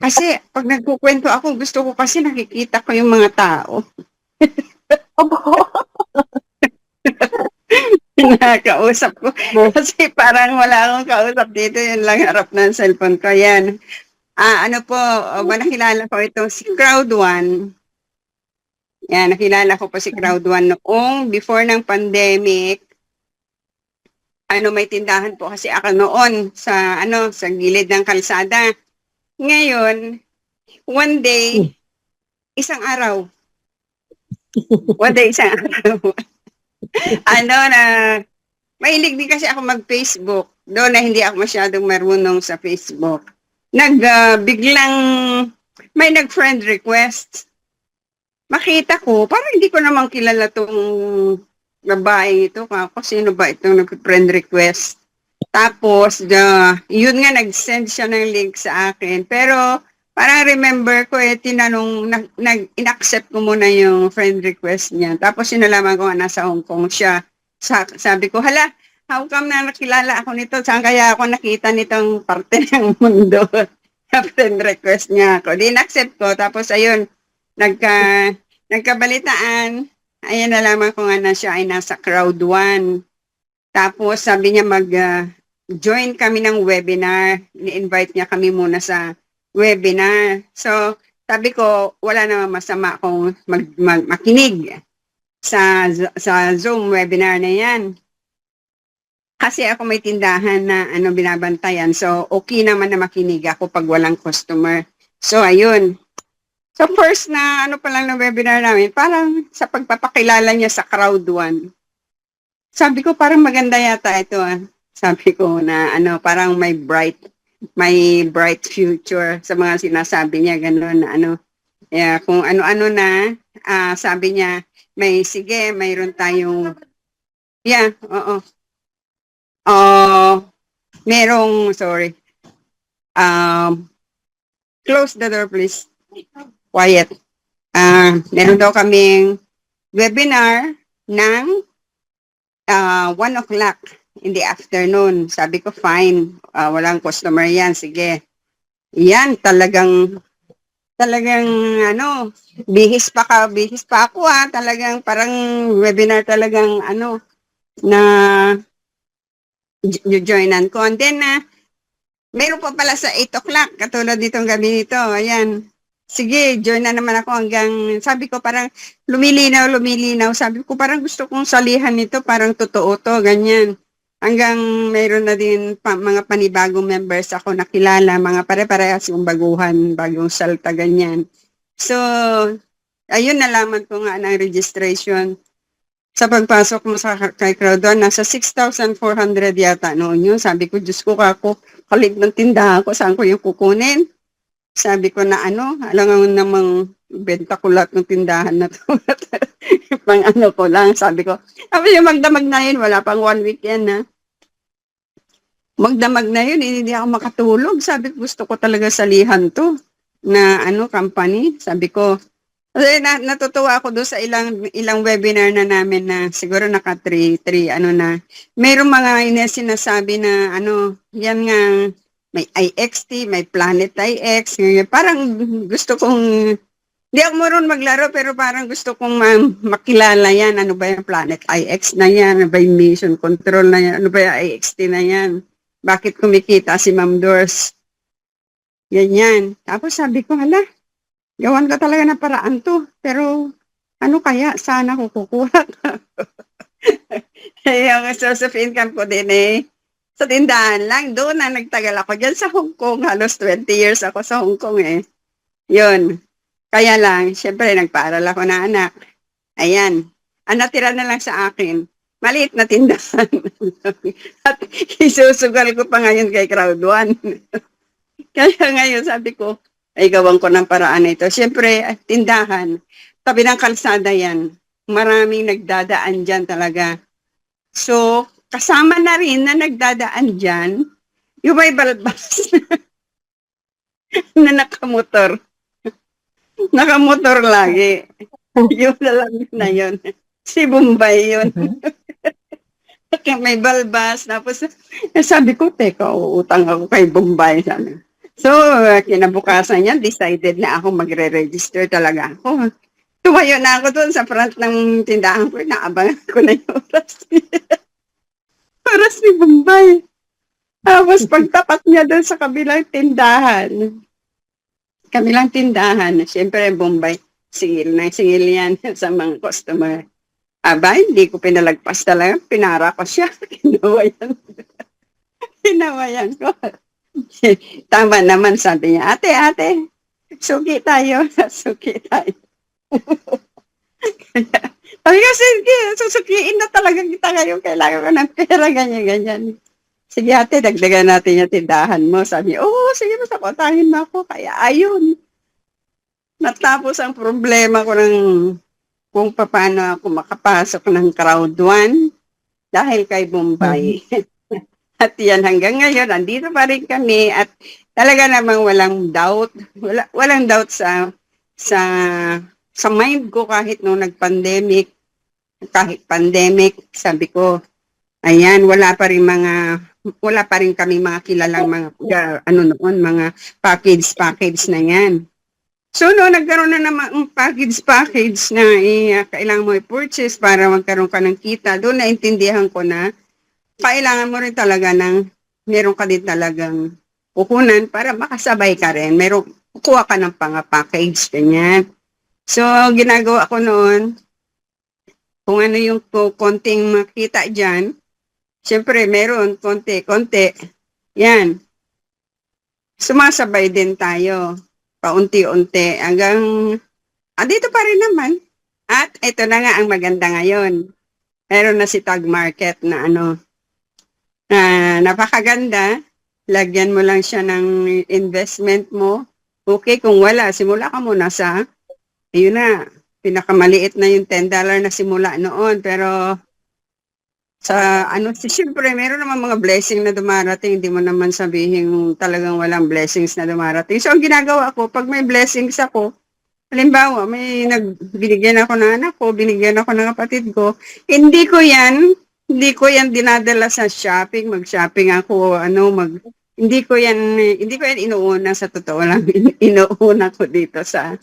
Kasi pag nagkukwento ako, gusto ko kasi nakikita ko yung mga tao. Nakakausap ko. Kasi parang wala akong kausap dito, yun lang harap ng cellphone ko. Yan. Nakilala ko itong si Crowd One. Yan, nakilala ko po si Crowd One noong before ng pandemic. May tindahan po kasi ako noon sa gilid ng kalsada. Ngayon, one day, isang araw. Isang araw. Mahilig din kasi ako mag-Facebook. Doon na hindi ako masyadong marunong sa Facebook. Biglang may nag-friend request. Makita ko, parang hindi ko naman kilala tong babae ito. Sino ba itong nag-friend request? Tapos, yun nga, nag-send siya ng link sa akin. Pero, parang remember ko tinanong, in-accept ko muna yung friend request niya. Tapos, sinalaman ko nasa Hong Kong siya. Sabi ko, hala, how come na nakilala ako nito? Saan kaya ako nakita nitong parte ng mundo? Friend request niya ako. Di in-accept ko. Tapos, ayun, nagkabalitaan. Ayan, nalaman ko nga na siya ay nasa Crowd One. Tapos, sabi niya join kami ng webinar. Ni-invite niya kami muna sa webinar. So, sabi ko, wala namang masama kung makinig sa Zoom webinar na yan. Kasi ako may tindahan na binabantayan. So, okay naman na makinig ako pag walang customer. So, ayun. So, first na pa lang na webinar namin, parang sa pagpapakilala niya sa Crowd One. Sabi ko, parang maganda yata ito. Sabi ko na parang may bright may bright future sa mga sinasabi niya, gano'n na ano. Kung ano-ano na, sabi niya, sige, mayroon tayong, oo. Sorry. Close the door, please. Quiet. Meron daw kaming webinar ng 1 o'clock in the afternoon. Sabi ko, fine. Walang customer yan. Sige. Yan, talagang bihis pa ako talagang parang webinar talagang na joinan ko. And then, meron pa pala sa 8 o'clock, katulad nitong gabi nito. Ayan. Sige, join na naman ako hanggang, sabi ko parang lumilinaw. Sabi ko parang gusto kong salihan nito, parang totoo to, ganyan. Hanggang mayroon na din mga panibagong members ako nakilala, mga pare-parehas yung baguhan, bagong salta, ganyan. So, ayun, nalaman ko nga ng registration. Sa pagpasok mo kay Crowdon, nasa 6,400 yata noon yun. Sabi ko, Diyos ko, kalit ng tindahan ko, saan ko yung kukunin? Sabi ko na alam namang benta ko lahat ng tindahan na to. Pang ko lang, sabi ko. Yung magdamag na yun, wala pang 1 week yan na. Magdamag na yun, hindi ako makatulog. Sabi ko, gusto ko talaga salihan to na company. Sabi ko, natutuwa ako doon sa ilang webinar na namin na siguro naka 3 na. Mayroong mga sinasabi na yan nga, may IXT, may Planet IX. Parang gusto kong, hindi ako marunong maglaro, pero parang gusto kong makilala yan. Ano ba yung Planet IX na yan? Ano ba yung Mission Control na yan? Ano ba yung IXT na yan? Bakit kumikita si Ma'am Doors? Ganyan. Tapos sabi ko, hala, gawan ka talaga ng paraan to. Pero, kaya? Sana ko kukuha. Yung source of income ko din sa tindahan lang. Doon na nagtagal ako dyan sa Hong Kong. Halos 20 years ako sa Hong Kong Yun. Kaya lang, syempre, nagpaaral ako na anak. Ayan. Ang natira na lang sa akin, maliit na tindahan. At isusugal ko pa ngayon kay Crowd 1. Kaya ngayon sabi ko, ay gawan ko ng paraan ito. Syempre, tindahan, tabi ng kalsada yan. Maraming nagdadaan dyan talaga. So, kasama na rin na nagdadaan dyan, yung may balbas na nakamotor. Nakamotor lagi. Yung lalaki na yun. Si Bombay yun. May balbas. Tapos, sabi ko, teka, uutang ako kay Bombay. Sabi. So, kinabukasan niya, decided na ako magre-register talaga ako. Tumayo na ako doon sa front ng tindahan ko. Naabangan ko na yung oras. Oras ni Bombay. Tapos pagtapat niya doon sa kabilang tindahan, siyempre Bombay, singil yan sa mga customer. Aba, hindi ko pinalagpas talaga. Pinara ko siya. Kinawayan ko. Tama naman, sabi niya, ate, suki tayo. Sabi ko, sige, susukiin na talaga kita ngayon. Kailangan ko ng pera, ganyan. Sige ate, dagdagan natin yung tindahan mo. Sabi niya, sige, masakotahin mo ako. Kaya ayun. Natapos ang problema ko kung paano ako makapasok ng Crowd 1 dahil kay Bombay. At yan hanggang ngayon, andito pa rin kami at talaga namang walang doubt. Walang doubt sa mind ko kahit nung nag-pandemic. Kahit pandemic, sabi ko, ayan, wala pa rin kami mga kilalang mga mga package na yan. So, nagkaroon na naman package na kailangan mo i-purchase para magkaroon ka ng kita. Doon naintindihan ko na kailangan mo rin talaga meron ka din talagang puhunan para makasabay ka rin. Kukuha ka ng package, ganyan. So, ginagawa ko noon, kung ano yung konting makita dyan, siyempre meron, konti. Yan. Sumasabay din tayo, paunti-unti, hanggang, dito pa rin naman. At ito na nga ang maganda ngayon. Meron na si Tag Market na napakaganda. lagyan mo lang siya ng investment mo. Okay, kung wala, simula ka muna sa, ayun na, pinakamaliit na yung $10 na simula noon. Pero sa siyempre, meron naman mga blessing na dumarating. Hindi mo naman sabihin talagang walang blessings na dumarating. So, ang ginagawa ko, pag may blessings ako, halimbawa, binigyan ako ng anak ko, binigyan ako ng kapatid ko, hindi ko yan dinadala sa shopping, mag-shopping ako, hindi ko yan inuuna sa totoo lang. Inuuna ko dito sa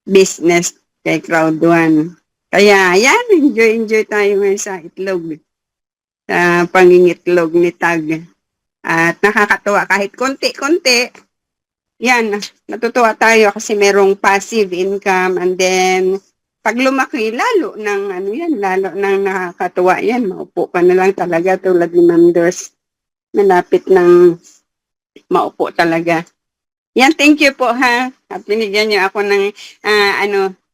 business kay Crowd One. Kaya, yan, enjoy tayo ngayon sa itlog. Pangingitlog ni Tag. At nakakatuwa kahit konti-konti. Yan, natutuwa tayo kasi merong passive income, and then pag lumaki, lalo nang nakakatuwa yan. Maupo ka na lang talaga tulad ni Ma'am Dors. Malapit ng maupo talaga. Yan, thank you po ha. At binigyan niyo ako ng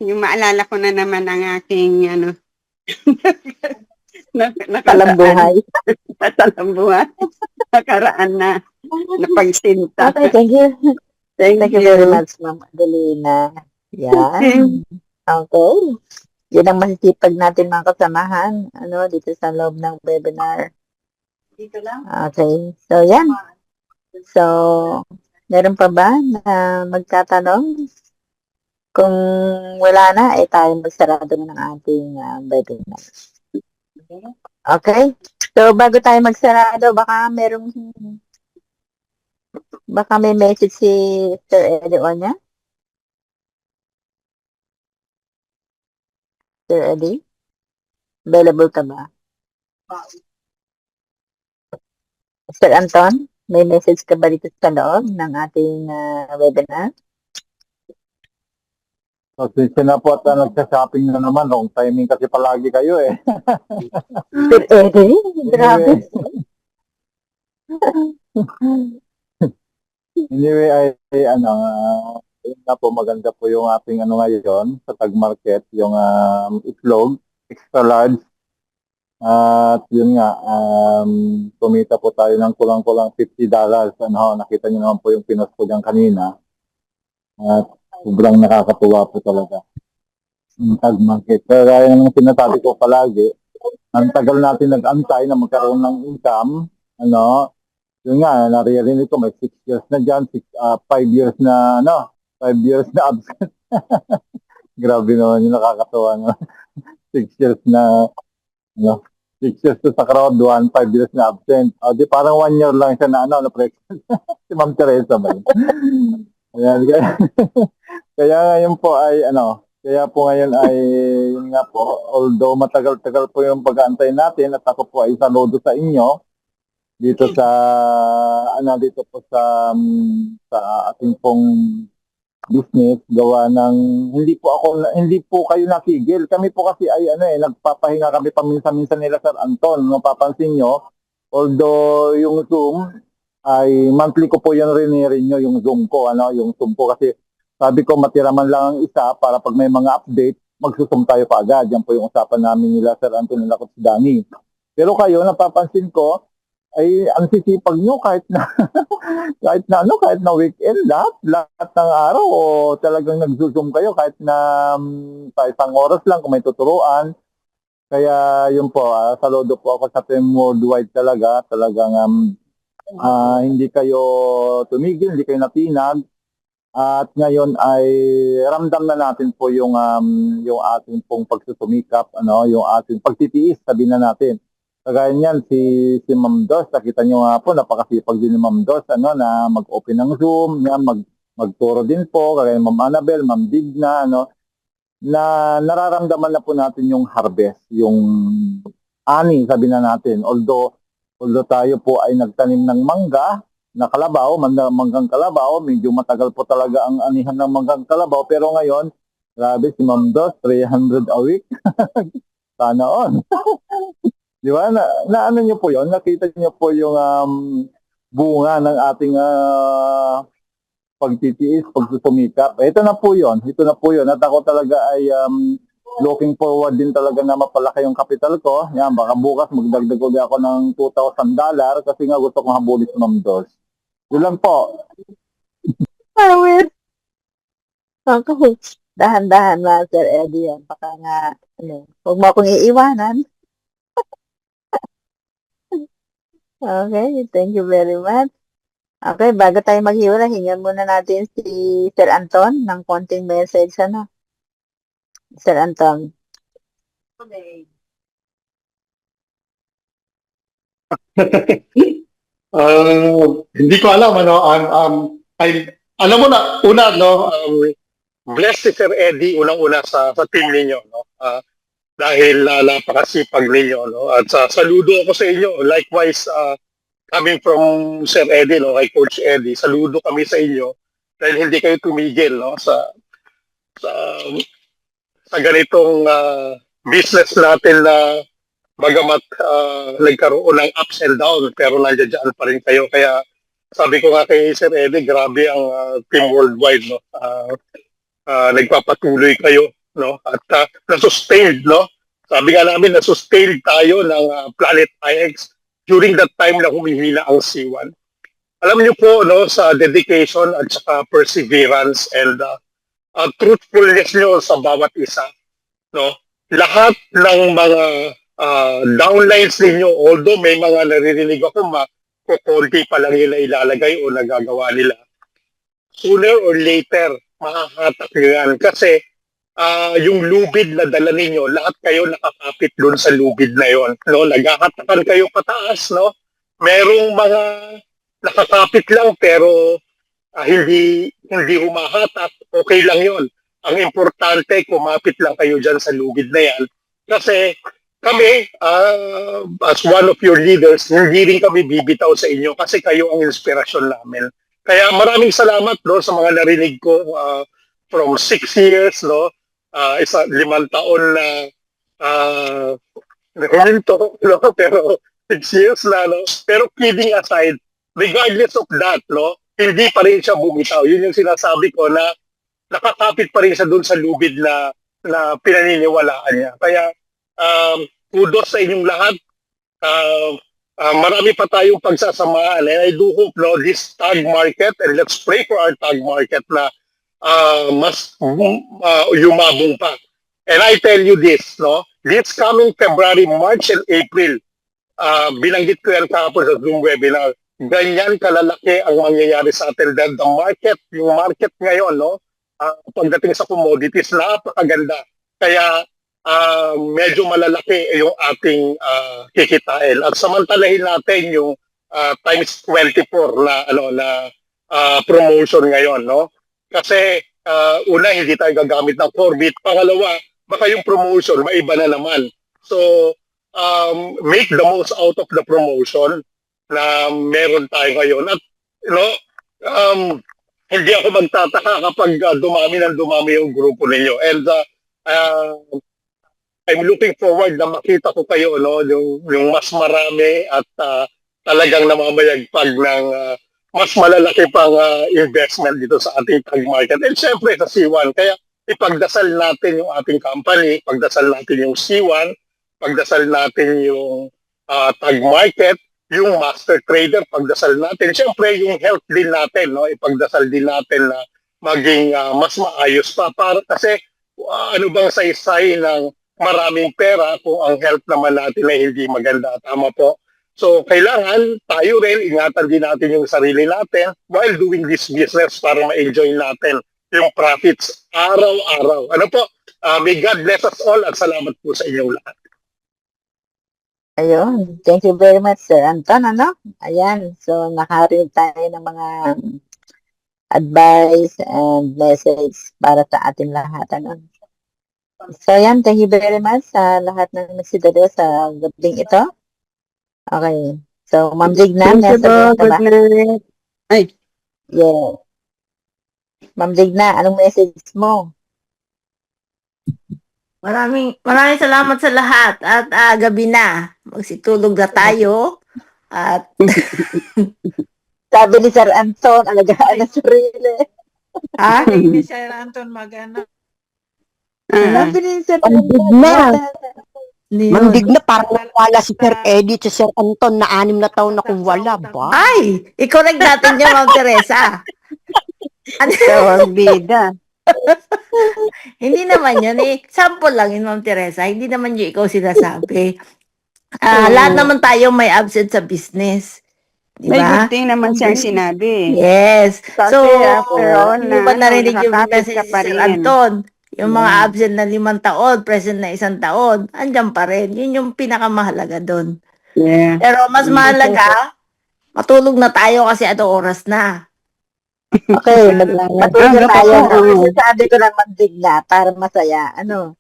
yung maalala ko na naman ang aking Talambuhay. Talambuhay. Nakaraan na pagsinta. Okay, thank you. Thank Thank you very much, Ma'am Adelina. Yan. Okay. Yan ang masisipag natin mga kasamahan, dito sa loob ng webinar. Dito lang. Okay. So, yan. So, meron pa ba na magtatanong? Kung wala na, tayo magsarado na ng ating webinar. Okay? So, bago tayo magsarado, baka may message si Sir Eddie Onya? Sir Eddie? Available ka ba? Sir Anton, may message ka ba dito sa loob ng ating webinar? Pasensya na po at nagsha-shopping na naman. Wrong timing kasi palagi kayo eh. Sir Eddie? Grabe. Anyway, yun na po, maganda po yung ating ngayon sa Tag Market, yung itlog, extra large. At yun nga, kumita po tayo ng kulang-kulang $50. Nakita niyo naman po yung pinost ko dyan kanina. At sobrang nakakatuwa po talaga yung Tag Market. Kaya yung sinasabi ko palagi, ang tagal natin nag-antay na magkaroon ng income, yun nga, naririnig ko may 6 years na dyan, 5 years na, 5 years na absent. Grabe naman yung nakakatuwa, 6 years na, 6 years to sa Crowd One, 5 years na absent. O, di parang 1 year lang siya na, na-pregnant. Si Ma'am Teresa ba yun? Ayan, kaya ngayon po ay, yun nga po, although matagal-tagal po yung pag-aantay natin at ako po ay saludo sa inyo, dito po sa ating pong business, gawa ng hindi po kayo natigil. Kami po kasi ay nagpapahinga kami paminsan-minsan nila Sir Anton. Mapapansin nyo, although yung Zoom ay monthly ko po yun rin-renew yung Zoom ko, yung Zoom ko kasi sabi ko matira man lang ang isa para pag may mga update, magsusum tayo pa agad. Yan po yung usapan namin nila Sir Anton nila at si Danny. Pero kayo, napapansin ko, ay ang sisipag nyo kahit na kahit na weekend lahat ng araw o talagang nag-zoom kayo kahit na sa isang oras lang kung may tuturuan. Kaya yun po, saludo po ako sa Team Worldwide talagang hindi kayo tumigil, hindi kayo natinag. At ngayon ay ramdam na natin po yung ating pong pagsusumikap, yung ating pagtitiis, sabihin na natin. Kagaya niyan, si Ma'am Dos, nakita nyo nga po, napakasipag din ni Ma'am Dos, na mag-open ng Zoom, magturo din po, kagaya Ma'am Annabel, Ma'am Digna, na nararamdaman na po natin yung harvest, yung ani, sabi na natin. Although tayo po ay nagtanim ng mangga, na kalabaw, manggang kalabaw, medyo matagal po talaga ang anihan ng manggang kalabaw, pero ngayon, grabe si Ma'am Dos, 300 a week. Sana on. Di ba? Na ano nyo po yun? Nakita nyo po yung bunga ng ating pagtitiis, pagsusumikap. Ito na po yun. At ako talaga ay looking forward din talaga na mapalaki yung capital ko. Yan, baka bukas magdagdag ulit ako ng $2,000 kasi nga gusto kong habulin si Ma'am Dos. Yun lang po. Awit. Okay. Dahan-dahan na, Sir Eddie. Yan. Baka nga, huwag mo akong iiwanan. Okay, thank you very much. Okay, bago tayo maghiwalay, hingan muna natin si Sir Anton ng konting message, ano? Sir Anton. Hindi ko alam, ano, alam mo na, una, no, blessed si Sir Eddie, unang-una sa team ninyo, no, dahil napakasipag ninyo, no, at saludo ako sa inyo, likewise, coming from Sir Eddie, no, kay Coach Eddie, saludo kami sa inyo, dahil hindi kayo tumigil, no, sa, sa ganitong business natin na bagamat nagkaroon ng ups and downs, pero nandiyan pa rin kayo. Kaya sabi ko nga kay Sir Eddie, grabe ang team worldwide, no? Nagpapatuloy kayo, no? At nasustained, no? Sabi nga namin, nasustained tayo ng Planet IX during that time na humihina ang C1. Alam niyo po, no, sa dedication at saka perseverance and truthfulness niyo sa bawat isa, no? Lahat ng mga downlines ninyo, although may mga naririnig ako, kukunti pa lang yun na ilalagay o nagagawa nila. Sooner or later, mahahatak nyo yan. Kasi yung lubid na dala ninyo, lahat kayo nakakapit dun sa lubid na yon. No? Naghahatakan kayo pataas, no? Merong mga nakakapit lang pero hindi humahatak, okay lang yon. Ang importante, kumapit lang kayo dyan sa lubid na yan. Kasi kami, as one of your leaders, hindi rin kami bibitaw sa inyo kasi kayo ang inspirasyon namin. Kaya maraming salamat, no, sa mga narinig ko from 6 years, no, 5 taon na kwento, no, pero 6 years na, no. Pero kidding aside, regardless of that, no, hindi pa rin siya bumitaw. Yun yung sinasabi ko na nakakapit pa rin siya doon sa lubid na pinaniniwalaan niya. Kaya kudos sa inyong lahat. Marami pa tayong pagsasamahan. And I do hope, no, this tag market, and let's pray for our tag market na mas yumabong pa. And I tell you this, no, this coming February, March, and April, binanggit ko yan kahapon sa Zoom webinar, ganyan kalalaki ang mangyayari sa atin. Dahil yung market ngayon, no, pagdating sa commodities, napakaganda. Kaya medyo malalaki yung ating kikitain. At samantalahin natin yung times 24 na promotion ngayon, no? Kasi una, hindi tayo gagamit ng Corbit. Pangalawa, baka yung promotion maiba na naman. So make the most out of the promotion na meron tayo ngayon. At hindi ako magtataka kapag dumami yung grupo ninyo. And I'm looking forward na makita ko kayo, no, yung mas marami at talagang namamayagpag ng mas malalaki pang investment dito sa ating tag market. And syempre sa C1, kaya ipagdasal natin yung ating company, pagdasal natin yung C1, pagdasal natin yung tag market, yung master trader, pagdasal natin. Syempre yung health din natin, no, ipagdasal din natin na maging mas maayos pa. Para kasi ano bang saysay ng maraming pera kung ang health naman natin ay hindi maganda. Tama po. So, kailangan tayo rin, ingatan din natin yung sarili natin while doing this business para ma-enjoy natin yung profits araw-araw. Ano po? May God bless us all at salamat po sa inyong lahat. Ayun. Thank you very much, Sir Anton, ano? Ayan. So, nakarinig tayo ng mga advice and message para sa ating lahat, ano? So, yan. Thank you very much sa lahat ng nagsidalo sa gabing ito. Okay. So, Ma'am Digna, may sabihin ka ba? Ay. Yeah. Ma'am Digna, anong message mo? Maraming salamat sa lahat at gabi na. Magsitulog na tayo at Sabi ni Sir Anton, alagaan ang sarili. Hindi ni Sir Anton magana. Sabi ni Sir Ang Anton, Digna. Hindi yun. Mandig na parang wala si Sir Eddie at si Sir Anton na 6 na taon na kung wala ba? Ay, i-correct natin niya, Ma'am Teresa. Ano? Tawag bida. Hindi naman yun eh. Sample lang yun, Ma'am Teresa. Hindi naman yun ikaw sinasabi. Lahat naman tayo may absent sa business. Di May ba? good thing naman siyang sinabi. Yes. Kasi So, after all, hindi mo ba narinig yung nakakapit message ka ni pa Sir rin. Anton? Yung mga absent na 5 taon, present na 1 taon, andyan pa rin. Yun yung pinakamahalaga doon. Yeah. Pero mas mahalaga, matulog na tayo kasi ano oras na. Okay, matulog na Aga pa tayo. po. Sabi ko lang mandig na para masaya. Ano?